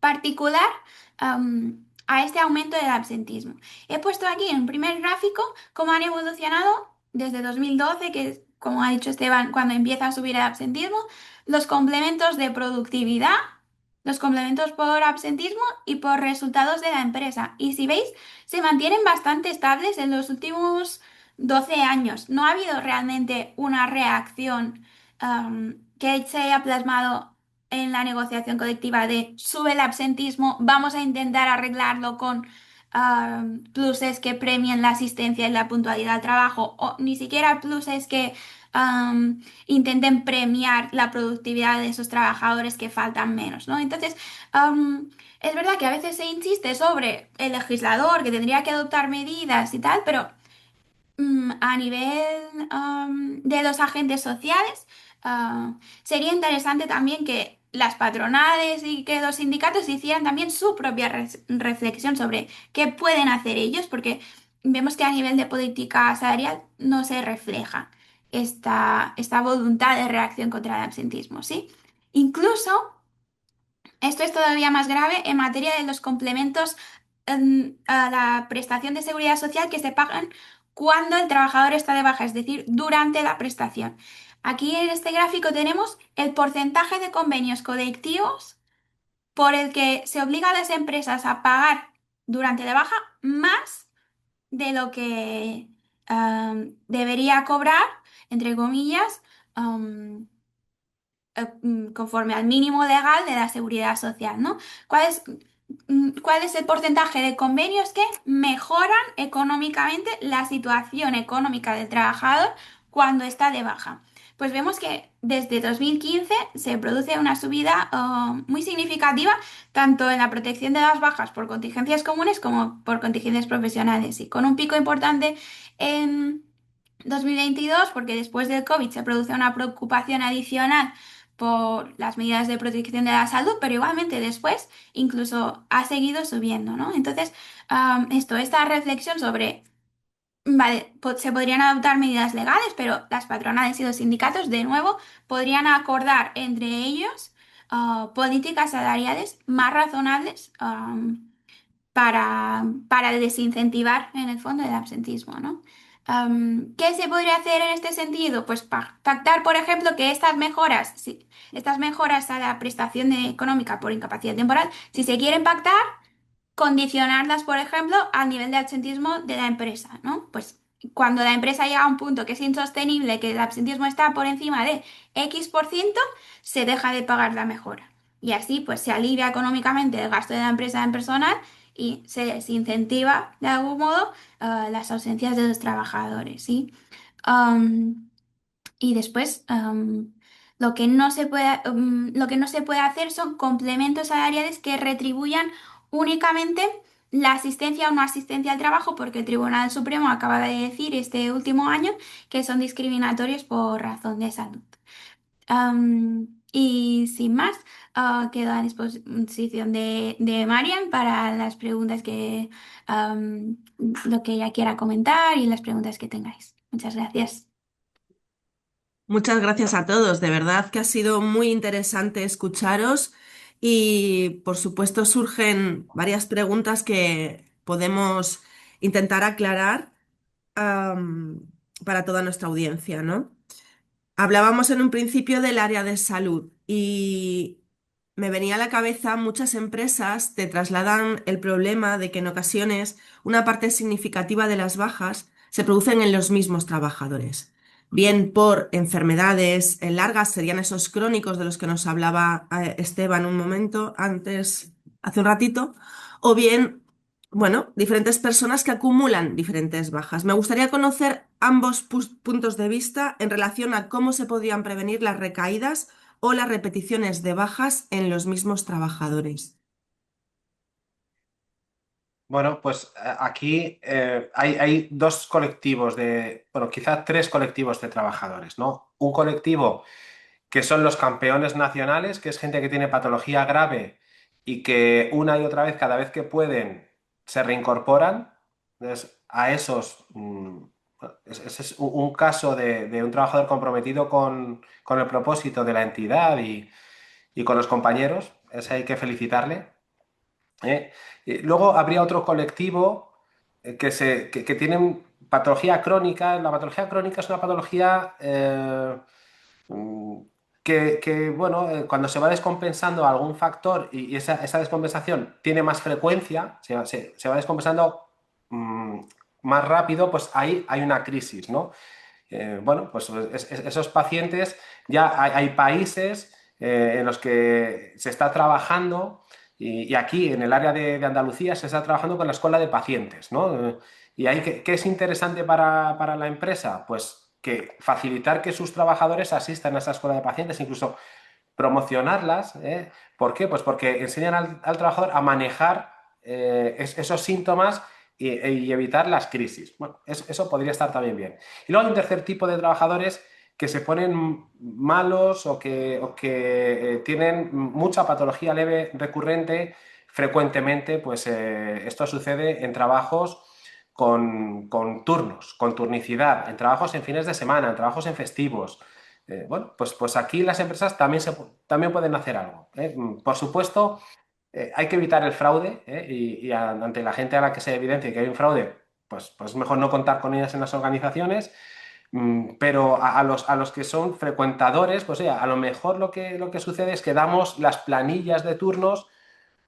particular a este aumento del absentismo? He puesto aquí en un primer gráfico cómo han evolucionado desde 2012, que como ha dicho Esteban, cuando empieza a subir el absentismo, los complementos de productividad, los complementos por absentismo y por resultados de la empresa. Y si veis, se mantienen bastante estables en los últimos 12 años. No ha habido realmente una reacción que se haya plasmado en la negociación colectiva de sube el absentismo, vamos a intentar arreglarlo con pluses que premien la asistencia y la puntualidad al trabajo, o ni siquiera pluses que intenten premiar la productividad de esos trabajadores que faltan menos, ¿no? Entonces, es verdad que a veces se insiste sobre el legislador que tendría que adoptar medidas y tal, pero a nivel de los agentes sociales, sería interesante también que las patronales y que los sindicatos hicieran también su propia reflexión sobre qué pueden hacer ellos, porque vemos que a nivel de política salarial no se refleja esta voluntad de reacción contra el absentismo, ¿sí? Incluso Esto es todavía más grave en materia de los complementos a la prestación de seguridad social que se pagan cuando el trabajador está de baja, es decir, durante la prestación. Aquí en este gráfico tenemos el porcentaje de convenios colectivos por el que se obliga a las empresas a pagar durante la baja más de lo que debería cobrar, entre comillas, am, conforme al mínimo legal de la seguridad social, ¿no? ¿Cuál es el porcentaje de convenios que mejoran económicamente la situación económica del trabajador cuando está de baja? Pues vemos que desde 2015 se produce una subida muy significativa tanto en la protección de las bajas por contingencias comunes como por contingencias profesionales y con un pico importante en 2022 porque después del COVID se produce una preocupación adicional por las medidas de protección de la salud, pero igualmente después incluso ha seguido subiendo, ¿no? Entonces, esta reflexión sobre, vale, se podrían adoptar medidas legales, pero las patronales y los sindicatos, de nuevo, podrían acordar entre ellos políticas salariales más razonables, para desincentivar en el fondo el absentismo, ¿no? ¿Qué se podría hacer en este sentido? Pues pactar, por ejemplo, que estas mejoras, estas mejoras a la prestación económica por incapacidad temporal, si se quieren pactar, condicionarlas, por ejemplo, al nivel de absentismo de la empresa, ¿no? Pues cuando la empresa llega a un punto que es insostenible, que el absentismo está por encima de X%, se deja de pagar la mejora. Y así, pues se alivia económicamente el gasto de la empresa en personal y se desincentiva, de algún modo, las ausencias de los trabajadores, ¿sí? Um, y después, lo que no se puede hacer son complementos salariales que retribuyan únicamente la asistencia o no asistencia al trabajo, porque el Tribunal Supremo acaba de decir este último año que son discriminatorios por razón de salud. Y sin más, quedo a disposición de Marian para las preguntas lo que ella quiera comentar y las preguntas que tengáis. Muchas gracias. Muchas gracias a todos. De verdad que ha sido muy interesante escucharos y por supuesto surgen varias preguntas que podemos intentar aclarar, am, para toda nuestra audiencia, ¿no? Hablábamos en un principio del área de salud y me venía a la cabeza muchas empresas te trasladan el problema de que en ocasiones una parte significativa de las bajas se producen en los mismos trabajadores. Bien por enfermedades largas, serían esos crónicos de los que nos hablaba Esteban un momento antes, hace un ratito, o bien bueno, diferentes personas que acumulan diferentes bajas. Me gustaría conocer ambos puntos de vista en relación a cómo se podrían prevenir las recaídas o las repeticiones de bajas en los mismos trabajadores. Bueno, pues aquí hay dos colectivos bueno, quizás tres colectivos de trabajadores, ¿no? Un colectivo que son los campeones nacionales, que es gente que tiene patología grave y que una y otra vez, cada vez que pueden, se reincorporan. Entonces, a esos, ese es un caso de un trabajador comprometido con el propósito de la entidad y con los compañeros. Ese hay que felicitarle. ¿Eh? Y luego habría otro colectivo que tienen patología crónica. La patología crónica es una patología mm, bueno, cuando se va descompensando algún factor y esa descompensación tiene más frecuencia, se va descompensando mm, más rápido, pues ahí hay una crisis, ¿no? Bueno, pues esos pacientes, ya hay países en los que se está trabajando y aquí en el área de Andalucía se está trabajando con la escuela de pacientes, ¿no? Y ahí, ¿qué es interesante para la empresa? Pues que facilitar que sus trabajadores asistan a esa escuela de pacientes, incluso promocionarlas, ¿eh? ¿Por qué? Pues porque enseñan al trabajador a manejar esos síntomas y evitar las crisis. Bueno, eso podría estar también bien. Y luego hay un tercer tipo de trabajadores que se ponen malos o que tienen mucha patología leve recurrente frecuentemente, pues esto sucede en trabajos con turnos, con turnicidad, en trabajos en fines de semana, en trabajos en festivos. Bueno, pues aquí las empresas también pueden hacer algo. Por supuesto, hay que evitar el fraude, y ante la gente a la que se evidencie que hay un fraude, pues mejor no contar con ellas en las organizaciones. Pero a los que son frecuentadores, pues a lo mejor lo que sucede es que damos las planillas de turnos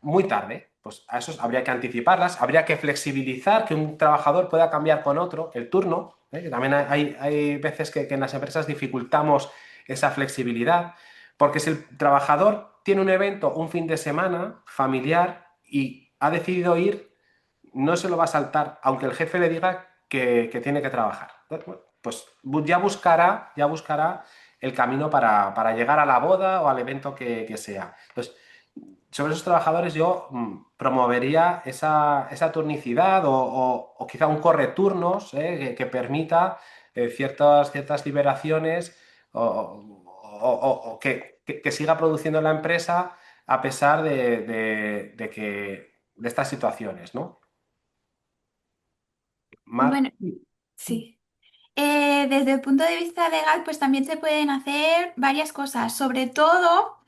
muy tarde. Pues a esos habría que anticiparlas, habría que flexibilizar que un trabajador pueda cambiar con otro el turno, que también hay veces que en las empresas dificultamos esa flexibilidad, porque si el trabajador tiene un evento un fin de semana familiar y ha decidido ir, no se lo va a saltar, aunque el jefe le diga que tiene que trabajar. Pues ya buscará el camino para llegar a la boda o al evento que sea. Entonces, sobre esos trabajadores yo promovería esa turnicidad o quizá un correturnos, que permita ciertas liberaciones o que siga produciendo la empresa a pesar de estas situaciones, ¿no? Mar. Bueno, sí. Desde el punto de vista legal, pues también se pueden hacer varias cosas, sobre todo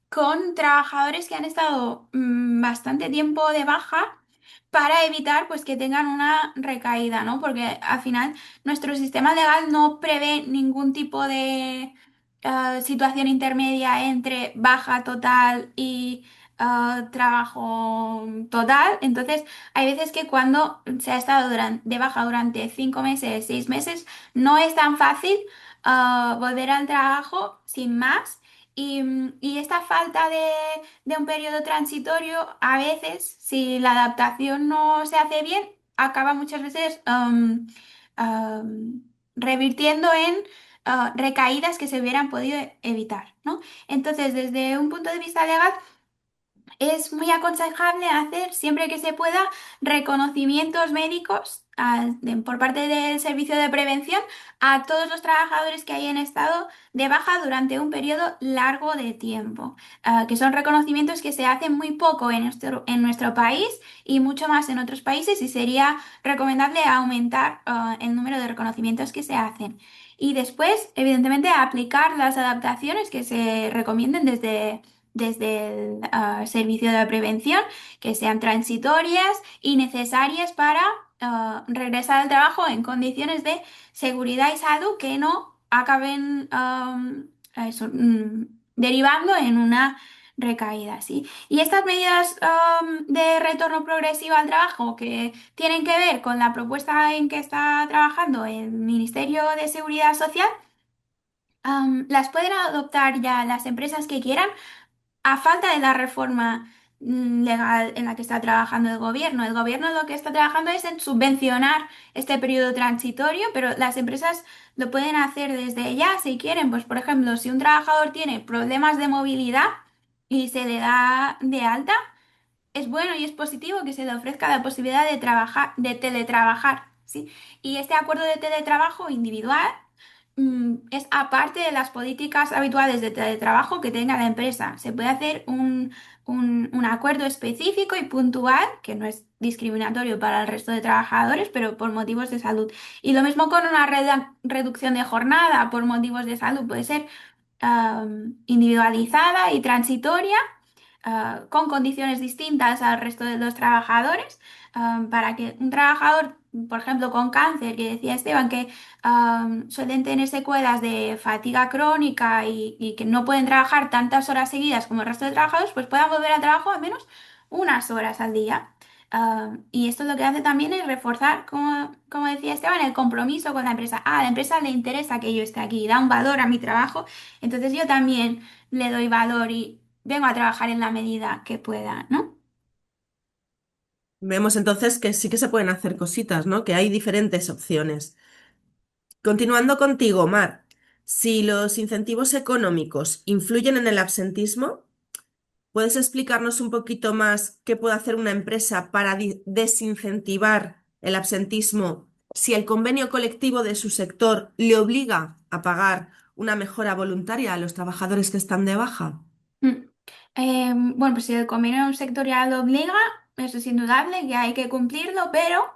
con trabajadores que han estado bastante tiempo de baja para evitar pues que tengan una recaída, ¿no? Porque al final nuestro sistema legal no prevé ningún tipo de situación intermedia entre baja total y trabajo total. Entonces, hay veces que cuando se ha estado de baja durante 5 meses, 6 meses, no es tan fácil volver al trabajo sin más. Y esta falta de un periodo transitorio, a veces, si la adaptación no se hace bien, acaba muchas veces revirtiendo en recaídas que se hubieran podido evitar, ¿no? Entonces, desde un punto de vista legal, es muy aconsejable hacer siempre que se pueda reconocimientos médicos por parte del servicio de prevención a todos los trabajadores que hayan estado de baja durante un periodo largo de tiempo. Que son reconocimientos que se hacen muy poco en nuestro país y mucho más en otros países, y sería recomendable aumentar el número de reconocimientos que se hacen. Y después, evidentemente, aplicar las adaptaciones que se recomienden desde el servicio de prevención, que sean transitorias y necesarias para regresar al trabajo en condiciones de seguridad y salud que no acaben derivando en una recaída, ¿sí? Y estas medidas de retorno progresivo al trabajo, que tienen que ver con la propuesta en que está trabajando el Ministerio de Seguridad Social, las pueden adoptar ya las empresas que quieran, a falta de la reforma legal en la que está trabajando el gobierno. El gobierno lo que está trabajando es en subvencionar este periodo transitorio, pero las empresas lo pueden hacer desde ya si quieren. Pues, por ejemplo, si un trabajador tiene problemas de movilidad y se le da de alta, es bueno y es positivo que se le ofrezca la posibilidad de trabajar, de teletrabajar, ¿sí? Y este acuerdo de teletrabajo individual es aparte de las políticas habituales de teletrabajo que tenga la empresa. Se puede hacer un acuerdo específico y puntual, que no es discriminatorio para el resto de trabajadores, pero por motivos de salud. Y lo mismo con una reducción de jornada por motivos de salud. Puede ser individualizada y transitoria, con condiciones distintas al resto de los trabajadores, para que un trabajador, por ejemplo, con cáncer, que decía Esteban, que suelen tener secuelas de fatiga crónica y que no pueden trabajar tantas horas seguidas como el resto de trabajadores, pues puedan volver al trabajo al menos unas horas al día. Y esto lo que hace también es reforzar, como decía Esteban, el compromiso con la empresa. A la empresa le interesa que yo esté aquí, da un valor a mi trabajo, entonces yo también le doy valor y vengo a trabajar en la medida que pueda, ¿no? Vemos entonces que sí que se pueden hacer cositas, ¿no? Que hay diferentes opciones. Continuando contigo, Mar, si los incentivos económicos influyen en el absentismo, ¿puedes explicarnos un poquito más qué puede hacer una empresa para desincentivar el absentismo si el convenio colectivo de su sector le obliga a pagar una mejora voluntaria a los trabajadores que están de baja? Mm. Bueno, pues si el convenio sectorial lo obliga, eso es indudable que hay que cumplirlo, pero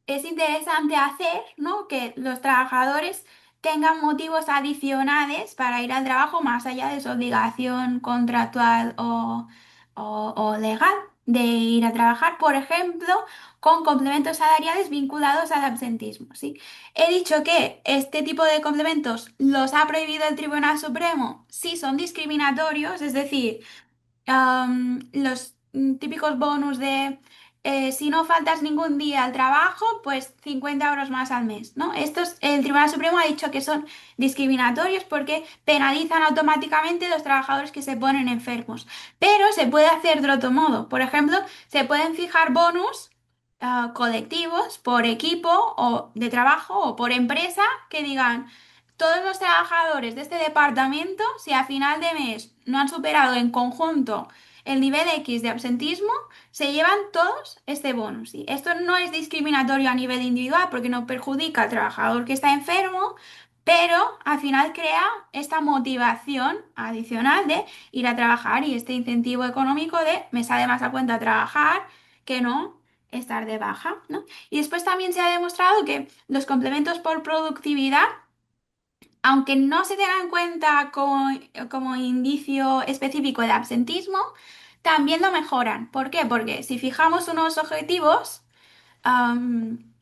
es interesante hacer, ¿no? Que los trabajadores tengan motivos adicionales para ir al trabajo más allá de su obligación contractual o legal de ir a trabajar, por ejemplo, con complementos salariales vinculados al absentismo, ¿sí? He dicho que este tipo de complementos los ha prohibido el Tribunal Supremo si son discriminatorios, es decir, los típicos bonus de si no faltas ningún día al trabajo, pues 50 euros más al mes, ¿no? Estos, el Tribunal Supremo ha dicho que son discriminatorios porque penalizan automáticamente a los trabajadores que se ponen enfermos. Pero se puede hacer de otro modo. Por ejemplo, se pueden fijar bonus colectivos por equipo o de trabajo o por empresa que digan todos los trabajadores de este departamento, si a final de mes no han superado en conjunto el nivel X de absentismo, se llevan todos este bonus. ¿Sí? Esto no es discriminatorio a nivel individual porque no perjudica al trabajador que está enfermo, pero al final crea esta motivación adicional de ir a trabajar y este incentivo económico de me sale más a cuenta trabajar que no estar de baja, ¿no? Y después también se ha demostrado que los complementos por productividad, aunque no se tenga en cuenta como indicio específico de absentismo, también lo mejoran. ¿Por qué? Porque si fijamos unos objetivos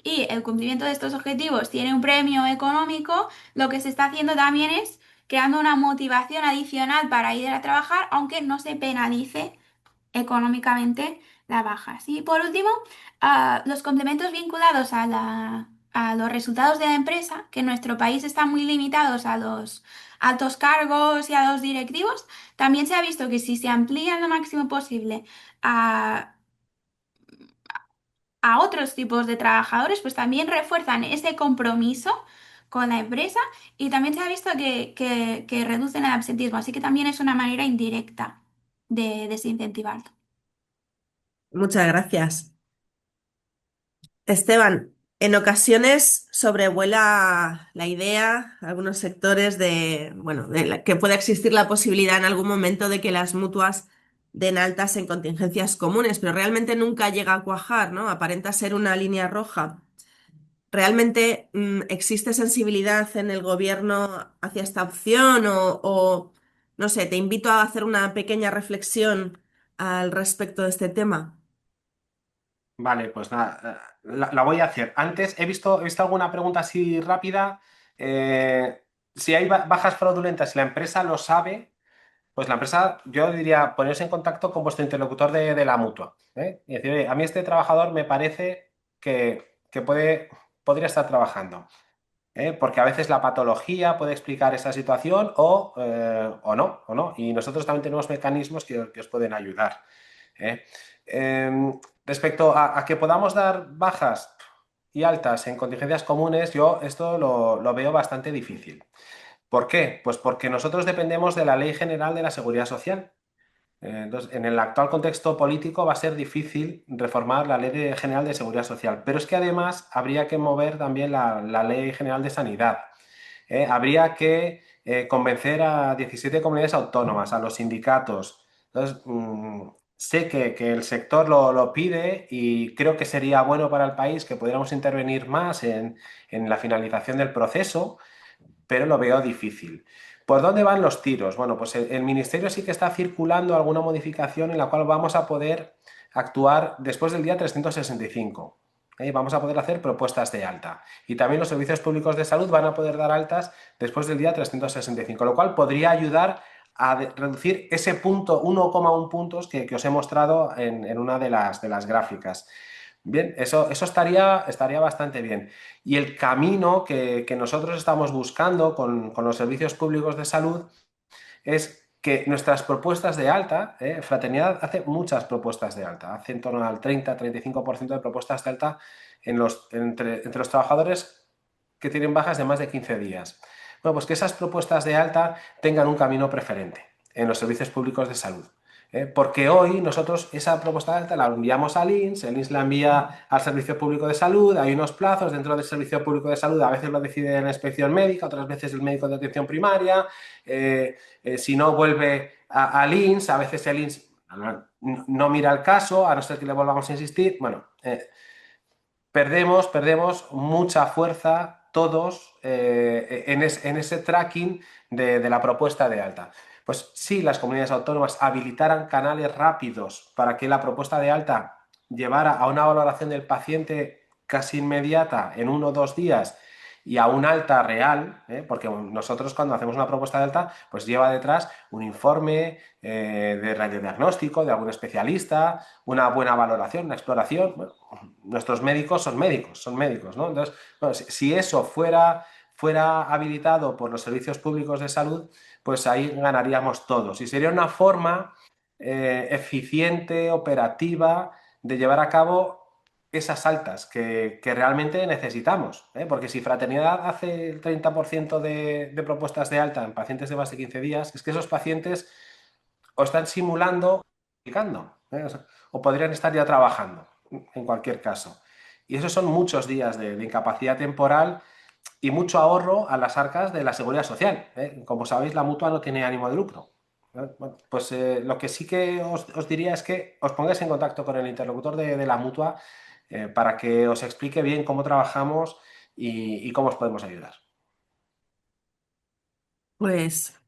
y el cumplimiento de estos objetivos tiene un premio económico, lo que se está haciendo también es creando una motivación adicional para ir a trabajar, aunque no se penalice económicamente la baja. ¿Sí? Por último, los complementos vinculados a los resultados de la empresa, que en nuestro país están muy limitados a los altos cargos y a los directivos, también se ha visto que si se amplían lo máximo posible a, a otros tipos de trabajadores, pues también refuerzan ese compromiso con la empresa y también se ha visto que reducen el absentismo, así que también es una manera indirecta de desincentivarlo. Muchas gracias. Esteban, en ocasiones sobrevuela la idea, algunos sectores de, bueno, que pueda existir la posibilidad en algún momento de que las mutuas den altas en contingencias comunes, pero realmente nunca llega a cuajar, ¿no? Aparenta ser una línea roja. ¿Realmente existe sensibilidad en el gobierno hacia esta opción no sé, te invito a hacer una pequeña reflexión al respecto de este tema? Vale, pues nada, la voy a hacer. Antes he visto alguna pregunta así rápida. Si hay bajas fraudulentas y la empresa lo sabe, pues la empresa, yo diría, ponerse en contacto con vuestro interlocutor de la mutua, ¿eh? Y decir, oye, a mí este trabajador me parece que podría estar trabajando, ¿eh? Porque a veces la patología puede explicar esa situación o no. Y nosotros también tenemos mecanismos que os pueden ayudar, ¿eh? Respecto a que podamos dar bajas y altas en contingencias comunes, yo esto lo veo bastante difícil. ¿Por qué? Pues porque nosotros dependemos de la Ley General de la Seguridad Social. Entonces, en el actual contexto político va a ser difícil reformar la General de Seguridad Social, pero es que además habría que mover también la Ley General de Sanidad. Habría que convencer a 17 comunidades autónomas, a los sindicatos. Entonces, sé que el sector lo pide y creo que sería bueno para el país que pudiéramos intervenir más en la finalización del proceso, pero lo veo difícil. ¿Por dónde van los tiros? Bueno, pues el Ministerio sí que está circulando alguna modificación en la cual vamos a poder actuar después del día 365. Vamos a poder hacer propuestas de alta. Y también los servicios públicos de salud van a poder dar altas después del día 365, lo cual podría ayudar a reducir ese punto, 1,1 puntos que os he mostrado en una de las gráficas. Bien, eso estaría bastante bien. Y el camino que nosotros estamos buscando con los servicios públicos de salud es que nuestras propuestas de alta, Fraternidad hace muchas propuestas de alta, hace en torno al 30-35% de propuestas de alta entre los trabajadores que tienen bajas de más de 15 días. Bueno, pues que esas propuestas de alta tengan un camino preferente en los servicios públicos de salud. Porque hoy nosotros esa propuesta de alta la enviamos al INS, el INS la envía al Servicio Público de Salud, hay unos plazos dentro del Servicio Público de Salud, a veces lo decide la inspección médica, otras veces el médico de atención primaria, si no vuelve al INS, a veces el INS no mira el caso, a no ser que le volvamos a insistir. Bueno, perdemos mucha fuerza todos en ese tracking de la propuesta de alta. Pues si las comunidades autónomas habilitaran canales rápidos para que la propuesta de alta llevara a una valoración del paciente casi inmediata en 1 o 2 días y a un alta real, porque nosotros cuando hacemos una propuesta de alta, pues lleva detrás un informe de radiodiagnóstico de algún especialista, una buena valoración, una exploración. Bueno, nuestros médicos son médicos, ¿no? Entonces, bueno, si eso fuera habilitado por los servicios públicos de salud, pues ahí ganaríamos todos. Y sería una forma eficiente, operativa, de llevar a cabo esas altas que realmente necesitamos, porque si Fraternidad hace el 30% de propuestas de alta en pacientes de más de 15 días, es que esos pacientes o están simulando o aplicando, o podrían estar ya trabajando, en cualquier caso. Y esos son muchos días de incapacidad temporal y mucho ahorro a las arcas de la seguridad social. Como sabéis, la mutua no tiene ánimo de lucro. Bueno, pues lo que sí que os diría es que os pongáis en contacto con el interlocutor de la mutua para que os explique bien cómo trabajamos y cómo os podemos ayudar. Pues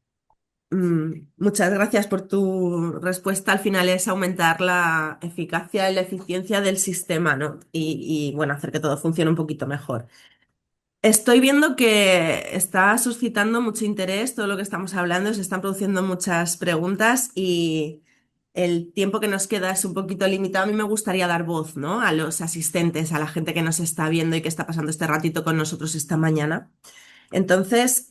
muchas gracias por tu respuesta. Al final es aumentar la eficacia y la eficiencia del sistema, ¿no? Bueno, hacer que todo funcione un poquito mejor. Estoy viendo que está suscitando mucho interés todo lo que estamos hablando, se están produciendo muchas preguntas y el tiempo que nos queda es un poquito limitado. A mí me gustaría dar voz, ¿no? A los asistentes, a la gente que nos está viendo y que está pasando este ratito con nosotros esta mañana. Entonces,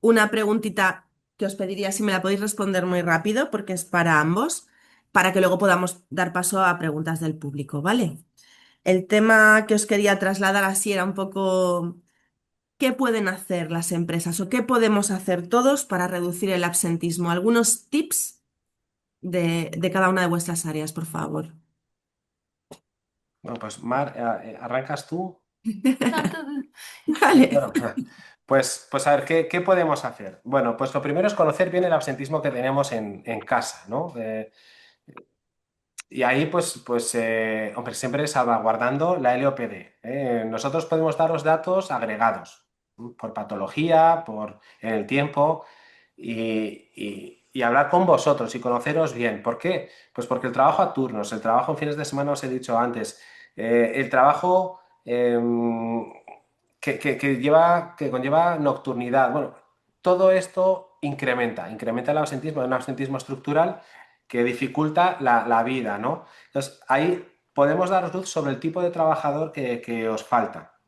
una preguntita que os pediría si me la podéis responder muy rápido, porque es para ambos, para que luego podamos dar paso a preguntas del público, ¿vale? El tema que os quería trasladar así era un poco qué pueden hacer las empresas o qué podemos hacer todos para reducir el absentismo. Algunos tips de cada una de vuestras áreas, por favor. Bueno, pues Mar, ¿arrancas tú? No, tú- Vale. Bueno, pues a ver, ¿qué podemos hacer? Bueno, pues lo primero es conocer bien el absentismo que tenemos en casa, ¿no? Y ahí, hombre, siempre salvaguardando la LOPD. Nosotros podemos daros datos agregados, por patología, en el tiempo, y hablar con vosotros y conoceros bien. ¿Por qué? Pues porque el trabajo a turnos, el trabajo en fines de semana, os he dicho antes, el trabajo que conlleva nocturnidad. Bueno, todo esto incrementa el absentismo, un absentismo estructural que dificulta la vida, ¿no? Entonces, ahí podemos daros luz sobre el tipo de trabajador que os falta.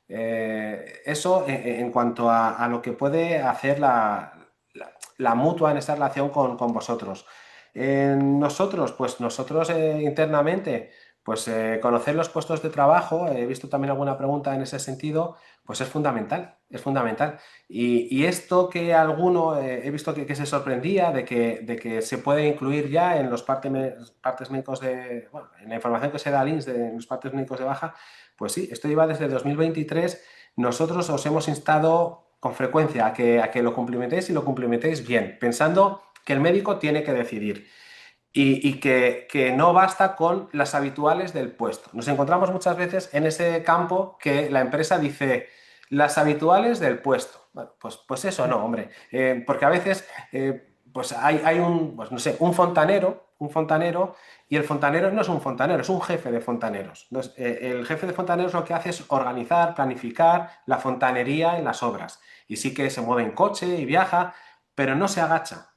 Eso en cuanto a lo que puede hacer la mutua en esta relación con vosotros. Nosotros internamente, pues conocer los puestos de trabajo, he visto también alguna pregunta en ese sentido, pues es fundamental, es fundamental. Y esto que alguno he visto que se sorprendía de que se puede incluir ya en los partes médicos bueno, en la información que se da al INS en los partes médicos de baja, pues sí, esto lleva desde 2023. Nosotros os hemos instado con frecuencia a que lo cumplimentéis y lo cumplimentéis bien, pensando que el médico tiene que decidir y que no basta con las habituales del puesto. Nos encontramos muchas veces en ese campo que la empresa dice las habituales del puesto. Bueno, pues eso no, hombre, porque a veces pues hay pues no sé, un fontanero, y el fontanero no es un fontanero, es un jefe de fontaneros. Entonces, el jefe de fontaneros lo que hace es organizar, planificar la fontanería en las obras. Y sí que se mueve en coche y viaja, pero no se agacha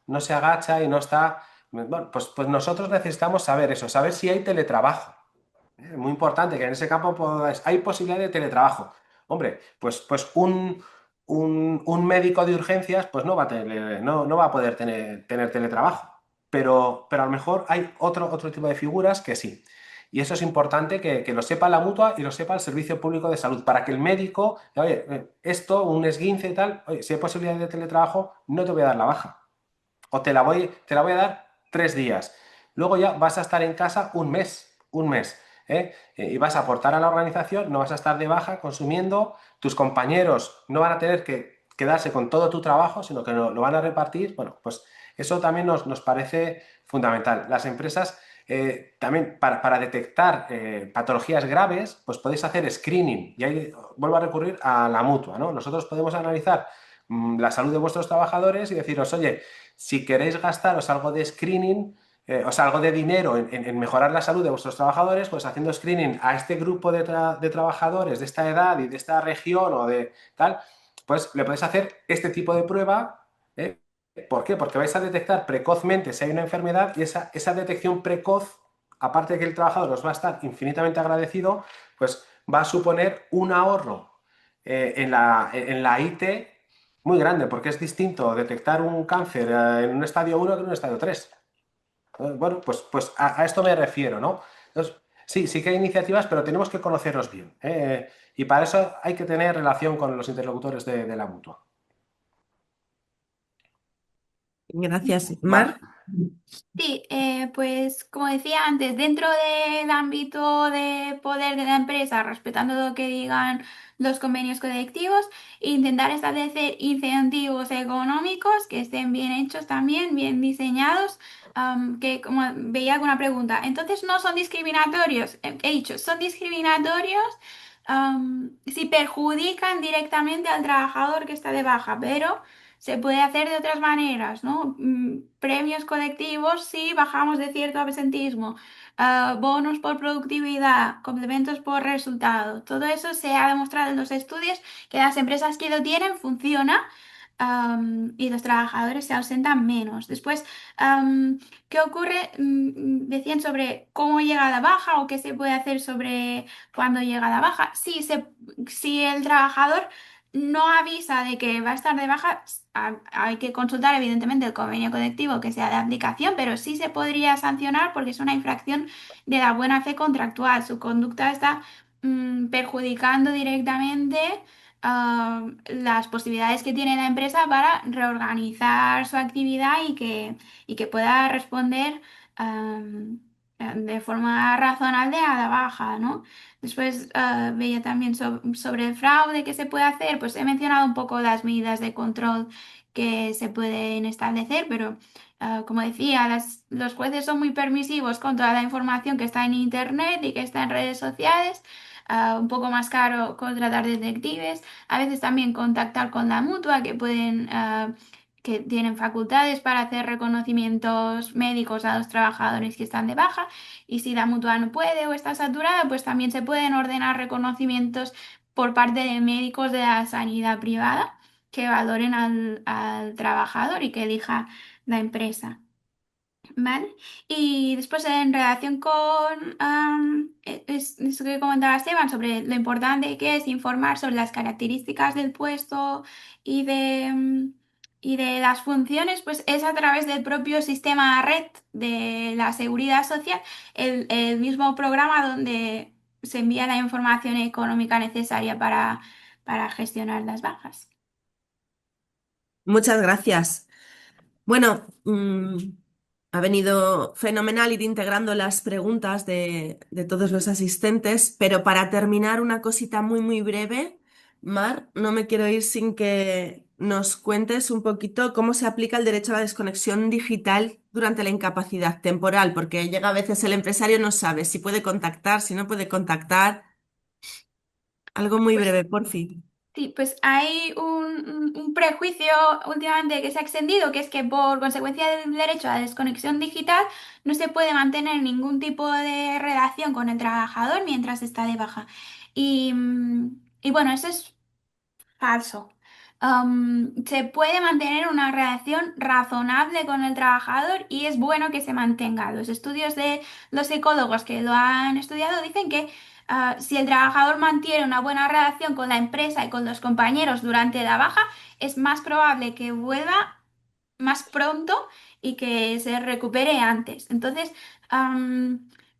y no está. Bueno, pues nosotros necesitamos saber eso, saber si hay teletrabajo. Es muy importante que en ese campo hay posibilidad de teletrabajo. Hombre, pues un médico de urgencias pues no va a poder tener teletrabajo, pero a lo mejor hay otro tipo de figuras que sí. Y eso es importante que lo sepa la mutua y lo sepa el Servicio Público de Salud, para que el médico, oye, un esguince y tal, oye, si hay posibilidad de teletrabajo, no te voy a dar la baja. O te la voy a dar 3 días. Luego ya vas a estar en casa un mes. Y vas a aportar a la organización, no vas a estar de baja consumiendo, tus compañeros no van a tener que quedarse con todo tu trabajo, sino que lo van a repartir. Bueno, pues eso también nos parece fundamental. Las empresas También para detectar patologías graves, pues podéis hacer screening. Y ahí vuelvo a recurrir a la mutua, ¿no? Nosotros podemos analizar la salud de vuestros trabajadores y deciros, oye, si queréis gastaros algo de screening, o sea, algo de dinero en mejorar la salud de vuestros trabajadores, pues haciendo screening a este grupo de trabajadores de esta edad y de esta región o de tal, pues le podéis hacer este tipo de prueba. ¿eh? ¿Por qué? Porque vais a detectar precozmente si hay una enfermedad y esa detección precoz, aparte de que el trabajador os va a estar infinitamente agradecido, pues va a suponer un ahorro en la IT muy grande, porque es distinto detectar un cáncer en un estadio 1 que en un estadio 3. Bueno, pues a esto me refiero, ¿no? Entonces, sí, sí que hay iniciativas, pero tenemos que conocerlos bien. Y para eso hay que tener relación con los interlocutores de la mutua. Gracias, Mar. Mar. Sí, pues como decía antes, dentro del ámbito de poder de la empresa, respetando lo que digan los convenios colectivos, intentar establecer incentivos económicos que estén bien hechos también, bien diseñados, que como veía alguna pregunta, entonces no son discriminatorios, he dicho, son discriminatorios si perjudican directamente al trabajador que está de baja, pero se puede hacer de otras maneras, ¿no? Premios colectivos si bajamos de cierto absentismo, bonos por productividad, complementos por resultado. Todo eso se ha demostrado en los estudios que las empresas que lo tienen funciona. Y los trabajadores se ausentan menos. Después, ¿qué ocurre? Decían sobre cómo llega la baja o qué se puede hacer sobre cuándo llega la baja. Si el trabajador no avisa de que va a estar de baja, hay que consultar evidentemente el convenio colectivo que sea de aplicación, pero sí se podría sancionar porque es una infracción de la buena fe contractual. Su conducta está perjudicando directamente las posibilidades que tiene la empresa para reorganizar su actividad y que pueda responder de forma razonable a la baja, ¿no? Después veía también sobre el fraude que se puede hacer, pues he mencionado un poco las medidas de control que se pueden establecer, pero como decía, los jueces son muy permisivos con toda la información que está en Internet y que está en redes sociales. Un poco más caro contratar detectives, a veces también contactar con la mutua que tienen facultades para hacer reconocimientos médicos a los trabajadores que están de baja. Y si la mutua no puede o está saturada, pues también se pueden ordenar reconocimientos por parte de médicos de la sanidad privada que valoren al trabajador y que elija la empresa. ¿Vale? Y después en relación con eso que comentaba Esteban sobre lo importante que es informar sobre las características del puesto y de las funciones, pues es a través del propio sistema red de la seguridad social, el mismo programa donde se envía la información económica necesaria para gestionar las bajas. Muchas gracias. Bueno, ha venido fenomenal ir integrando las preguntas de todos los asistentes, pero para terminar una cosita muy, muy breve, Mar, no me quiero ir sin que nos cuentes un poquito cómo se aplica el derecho a la desconexión digital durante la incapacidad temporal, porque llega a veces el empresario no sabe si puede contactar, si no puede contactar. Algo muy Pues breve, por fin. sí, pues hay un prejuicio últimamente que se ha extendido, que es que por consecuencia del derecho a la desconexión digital no se puede mantener ningún tipo de relación con el trabajador mientras está de baja. Y bueno, eso es falso. Se puede mantener una relación razonable con el trabajador y es bueno que se mantenga. Los estudios de los psicólogos que lo han estudiado dicen que si el trabajador mantiene una buena relación con la empresa y con los compañeros durante la baja, es más probable que vuelva más pronto y que se recupere antes. Entonces,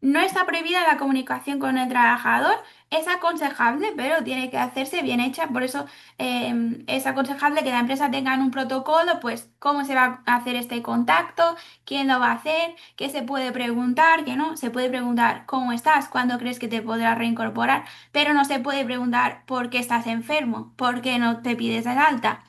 no está prohibida la comunicación con el trabajador, es aconsejable, pero tiene que hacerse bien hecha. Por eso, es aconsejable que la empresa tenga en un protocolo, pues, cómo se va a hacer este contacto, quién lo va a hacer, qué se puede preguntar, qué no. Se puede preguntar cómo estás, cuándo crees que te podrás reincorporar, pero no se puede preguntar por qué estás enfermo, por qué no te pides el alta.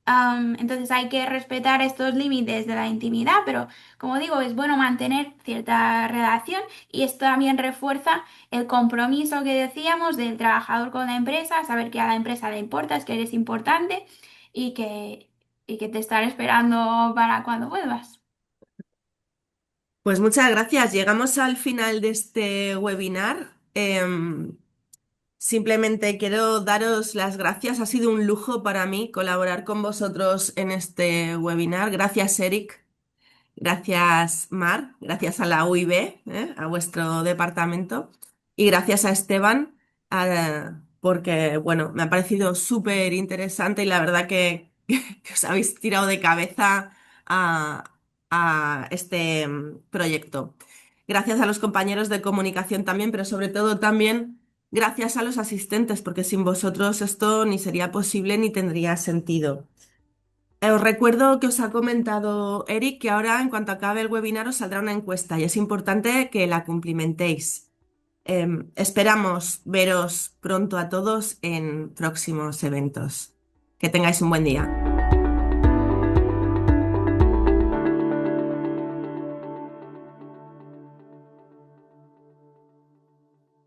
Entonces hay que respetar estos límites de la intimidad, pero como digo, es bueno mantener cierta relación y esto también refuerza el compromiso que decíamos del trabajador con la empresa, saber que a la empresa le importas, que eres importante y que te están esperando para cuando vuelvas. Pues muchas gracias. Llegamos al final de este webinar. Simplemente quiero daros las gracias. Ha sido un lujo para mí colaborar con vosotros en este webinar. Gracias, Eric. Gracias, Mar. Gracias a la UIB, a vuestro departamento. Y gracias a Esteban, porque, bueno, me ha parecido súper interesante y la verdad que os habéis tirado de cabeza a, a este proyecto. Gracias a los compañeros de comunicación también, pero sobre todo también gracias a los asistentes, porque sin vosotros esto ni sería posible ni tendría sentido. Os recuerdo que os ha comentado Eric que ahora, en cuanto acabe el webinar, os saldrá una encuesta y es importante que la cumplimentéis. Esperamos veros pronto a todos en próximos eventos. Que tengáis un buen día.